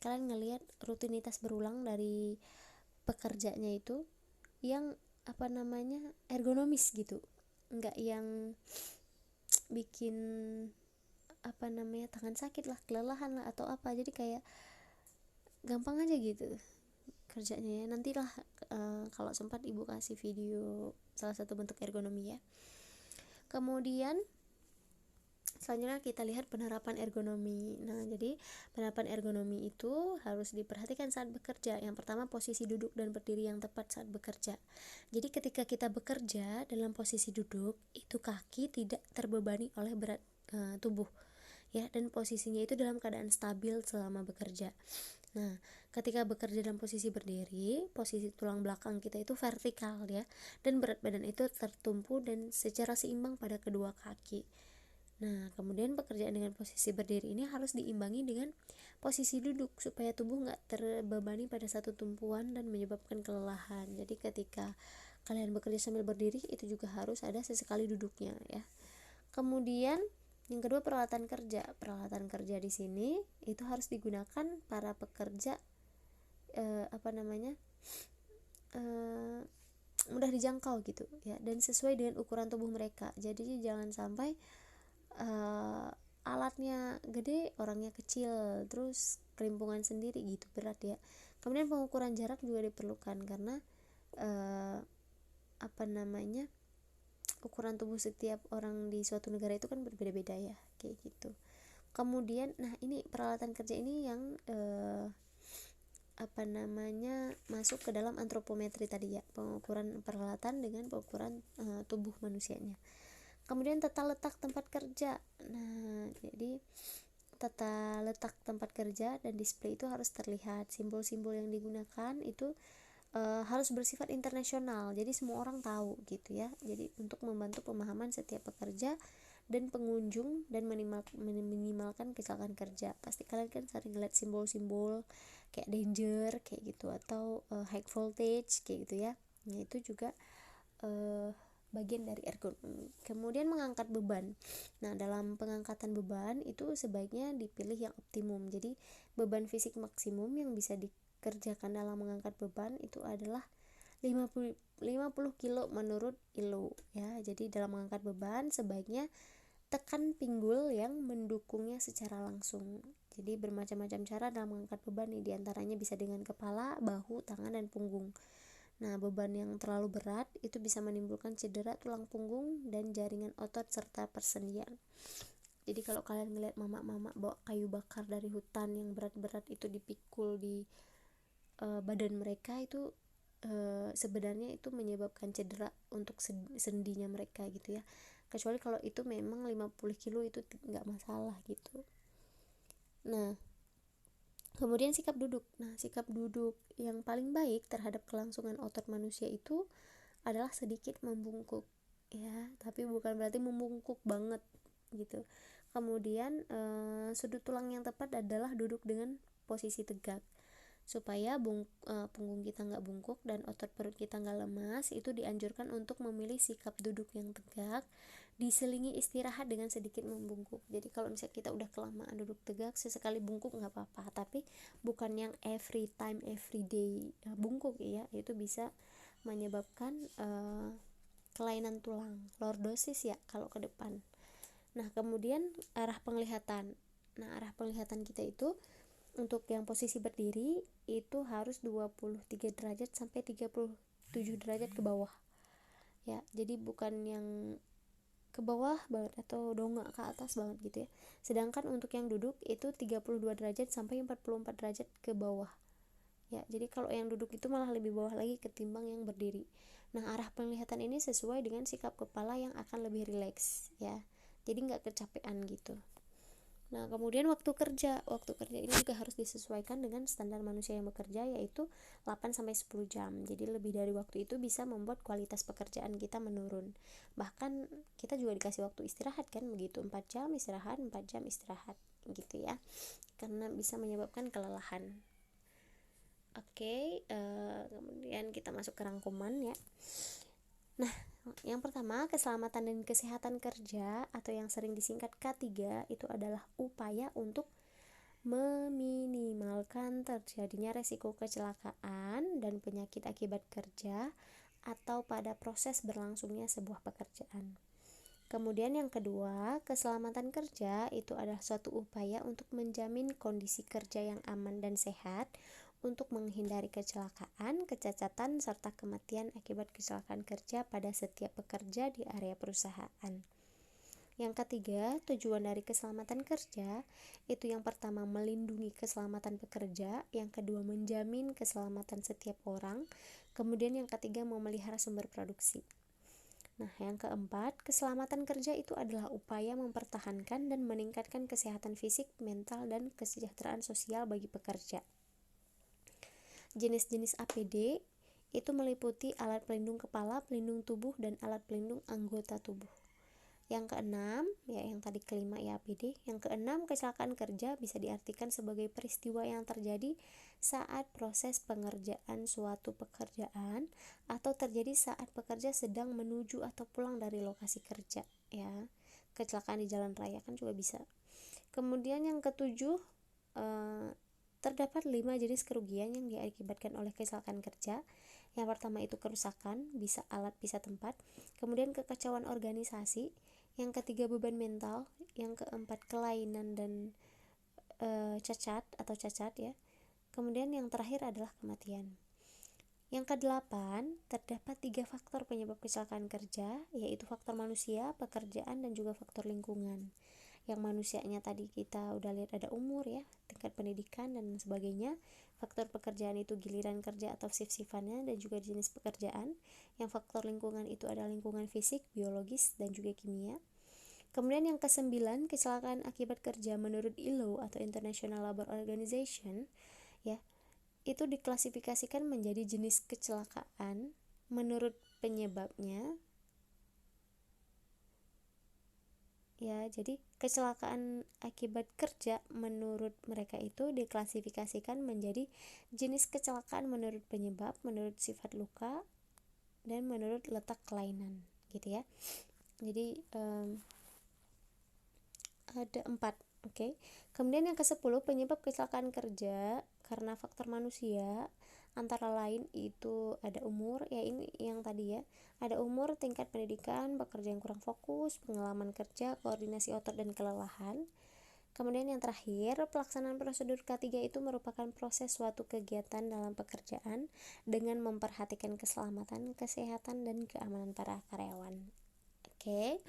A: kalian ngelihat rutinitas berulang dari pekerjanya itu yang ergonomis gitu, nggak yang bikin tangan sakit lah, kelelahan lah atau apa. Jadi kayak gampang aja gitu kerjanya ya. Nantilah kalau sempat ibu kasih video salah satu bentuk ergonomi ya. Kemudian selanjutnya kita lihat penerapan ergonomi. Nah, jadi penerapan ergonomi itu harus diperhatikan saat bekerja. Yang pertama, posisi duduk dan berdiri yang tepat saat bekerja. Jadi ketika kita bekerja dalam posisi duduk, itu kaki tidak terbebani oleh berat tubuh ya, dan posisinya itu dalam keadaan stabil selama bekerja. Nah, ketika bekerja dalam posisi berdiri, posisi tulang belakang kita itu vertikal ya, dan berat badan itu tertumpu dan secara seimbang pada kedua kaki. Nah, kemudian pekerjaan dengan posisi berdiri ini harus diimbangi dengan posisi duduk supaya tubuh nggak terbebani pada satu tumpuan dan menyebabkan kelelahan. Jadi ketika kalian bekerja sambil berdiri, itu juga harus ada sesekali duduknya ya. Kemudian yang kedua, peralatan kerja. Peralatan kerja di sini itu harus digunakan para pekerja mudah dijangkau gitu ya, dan sesuai dengan ukuran tubuh mereka. Jadi jangan sampai alatnya gede, orangnya kecil, terus kelimpungan sendiri gitu, berat ya. Kemudian pengukuran jarak juga diperlukan karena ukuran tubuh setiap orang di suatu negara itu kan berbeda-beda ya, kayak gitu. Kemudian, nah ini peralatan kerja ini yang masuk ke dalam antropometri tadi ya, pengukuran peralatan dengan pengukuran tubuh manusianya. Kemudian tata letak tempat kerja. Nah, jadi tata letak tempat kerja dan display itu harus terlihat. Simbol-simbol yang digunakan itu harus bersifat internasional, jadi semua orang tahu gitu ya. Jadi untuk membantu pemahaman setiap pekerja dan pengunjung dan minimalkan kecelakaan kerja. Pasti kalian kan sering lihat simbol-simbol kayak danger kayak gitu, atau high voltage kayak gitu ya. Nah, itu juga bagian dari ergonomi. Kemudian mengangkat beban. Nah, dalam pengangkatan beban itu sebaiknya dipilih yang optimum. Jadi beban fisik maksimum yang bisa dikerjakan dalam mengangkat beban itu adalah 50 kilo menurut ILO ya. Jadi dalam mengangkat beban sebaiknya tekan pinggul yang mendukungnya secara langsung. Jadi bermacam-macam cara dalam mengangkat beban nih, diantaranya bisa dengan kepala, bahu, tangan, dan punggung. Nah, beban yang terlalu berat itu bisa menimbulkan cedera tulang punggung dan jaringan otot serta persendian. Jadi kalau kalian ngeliat mama-mama bawa kayu bakar dari hutan yang berat-berat itu dipikul di badan mereka, itu sebenarnya itu menyebabkan cedera untuk sendinya mereka gitu ya. Kecuali kalau itu memang 50 kilo itu nggak masalah gitu. Nah, kemudian sikap duduk. Nah, sikap duduk yang paling baik terhadap kelangsungan otot manusia itu adalah sedikit membungkuk ya, tapi bukan berarti membungkuk banget gitu. Kemudian sudut tulang yang tepat adalah duduk dengan posisi tegak supaya punggung kita nggak bungkuk dan otot perut kita nggak lemas. Itu dianjurkan untuk memilih sikap duduk yang tegak diselingi istirahat dengan sedikit membungkuk. Jadi kalau misalnya kita udah kelamaan duduk tegak, sesekali bungkuk nggak apa-apa, tapi bukan yang every time every day bungkuk ya. Itu bisa menyebabkan kelainan tulang, lordosis ya kalau ke depan. Nah, kemudian arah penglihatan. Nah, arah penglihatan kita itu untuk yang posisi berdiri itu harus 23 derajat sampai 37 derajat ke bawah ya. Jadi bukan yang ke bawah banget atau dongak ke atas banget gitu ya. Sedangkan untuk yang duduk itu 32 derajat sampai 44 derajat ke bawah ya. Jadi kalau yang duduk itu malah lebih bawah lagi ketimbang yang berdiri. Nah, arah penglihatan ini sesuai dengan sikap kepala yang akan lebih rileks ya, jadi nggak kecapean gitu. Nah, kemudian waktu kerja ini juga harus disesuaikan dengan standar manusia yang bekerja, yaitu 8-10 jam. Jadi lebih dari waktu itu bisa membuat kualitas pekerjaan kita menurun. Bahkan kita juga dikasih waktu istirahat kan begitu, 4 jam istirahat, 4 jam istirahat gitu ya, karena bisa menyebabkan kelelahan. Oke, kemudian kita masuk ke rangkuman ya. Nah, yang pertama, keselamatan dan kesehatan kerja atau yang sering disingkat K3 itu adalah upaya untuk meminimalkan terjadinya resiko kecelakaan dan penyakit akibat kerja atau pada proses berlangsungnya sebuah pekerjaan. Kemudian yang kedua, keselamatan kerja itu adalah suatu upaya untuk menjamin kondisi kerja yang aman dan sehat untuk menghindari kecelakaan, kecacatan, serta kematian akibat kecelakaan kerja pada setiap pekerja di area perusahaan. Yang ketiga, tujuan dari keselamatan kerja itu yang pertama melindungi keselamatan pekerja, yang kedua menjamin keselamatan setiap orang, kemudian yang ketiga memelihara sumber produksi. Nah, yang keempat, keselamatan kerja itu adalah upaya mempertahankan dan meningkatkan kesehatan fisik, mental, dan kesejahteraan sosial bagi pekerja. Jenis-jenis APD itu meliputi alat pelindung kepala, pelindung tubuh, dan alat pelindung anggota tubuh. Yang keenam, ya yang tadi kelima ya APD. Yang keenam, kecelakaan kerja bisa diartikan sebagai peristiwa yang terjadi saat proses pengerjaan suatu pekerjaan atau terjadi saat pekerja sedang menuju atau pulang dari lokasi kerja, ya. Kecelakaan di jalan raya kan juga bisa. Kemudian yang ketujuh, terdapat 5 jenis kerugian yang diakibatkan oleh kecelakaan kerja. Yang pertama itu kerusakan, bisa alat, bisa tempat. Kemudian kekacauan organisasi. Yang ketiga beban mental. Yang keempat kelainan dan cacat ya. Kemudian yang terakhir adalah kematian. Yang kedelapan, terdapat 3 faktor penyebab kecelakaan kerja, yaitu faktor manusia, pekerjaan, dan juga faktor lingkungan. Yang manusianya tadi kita udah lihat ada umur ya, tingkat pendidikan dan sebagainya. Faktor pekerjaan itu giliran kerja atau shift-shiftannya dan juga jenis pekerjaan. Yang faktor lingkungan itu adalah lingkungan fisik, biologis, dan juga kimia. Kemudian yang kesembilan, kecelakaan akibat kerja menurut ILO atau International Labour Organization, ya, itu diklasifikasikan menjadi jenis kecelakaan menurut penyebabnya. Ya, jadi kecelakaan akibat kerja menurut mereka itu diklasifikasikan menjadi jenis kecelakaan menurut penyebab, menurut sifat luka, dan menurut letak kelainan, gitu ya. Jadi ada 4, oke. Kemudian yang ke-10, penyebab kecelakaan kerja karena faktor manusia antara lain itu ada umur, ya ini yang tadi ya, ada umur, tingkat pendidikan, pekerja yang kurang fokus, pengalaman kerja, koordinasi otot, dan kelelahan. Kemudian yang terakhir, pelaksanaan prosedur K3 itu merupakan proses suatu kegiatan dalam pekerjaan dengan memperhatikan keselamatan, kesehatan, dan keamanan para karyawan. Oke,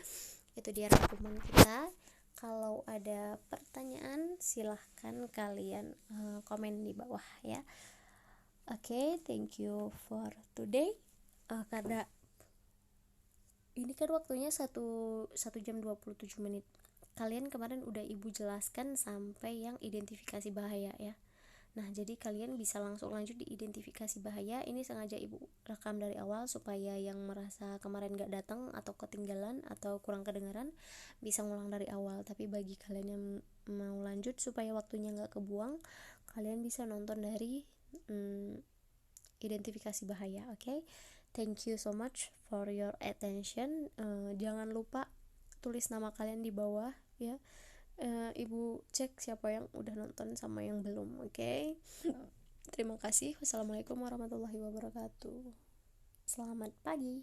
A: itu dia rangkuman kita. Kalau ada pertanyaan silahkan kalian komen di bawah ya. Oke, thank you for today. Karena ini kan waktunya 1 jam 27 menit. Kalian kemarin udah ibu jelaskan sampai yang identifikasi bahaya ya. Nah, jadi kalian bisa langsung lanjut di identifikasi bahaya. Ini sengaja ibu rekam dari awal supaya yang merasa kemarin gak datang atau ketinggalan atau kurang kedengaran bisa ngulang dari awal. Tapi bagi kalian yang mau lanjut supaya waktunya gak kebuang, kalian bisa nonton dari identifikasi bahaya. Oke? Thank you so much for your attention. Jangan lupa tulis nama kalian di bawah ya. Ibu cek siapa yang udah nonton sama yang belum. Oke? Terima kasih. Wassalamualaikum warahmatullahi wabarakatuh. Selamat pagi.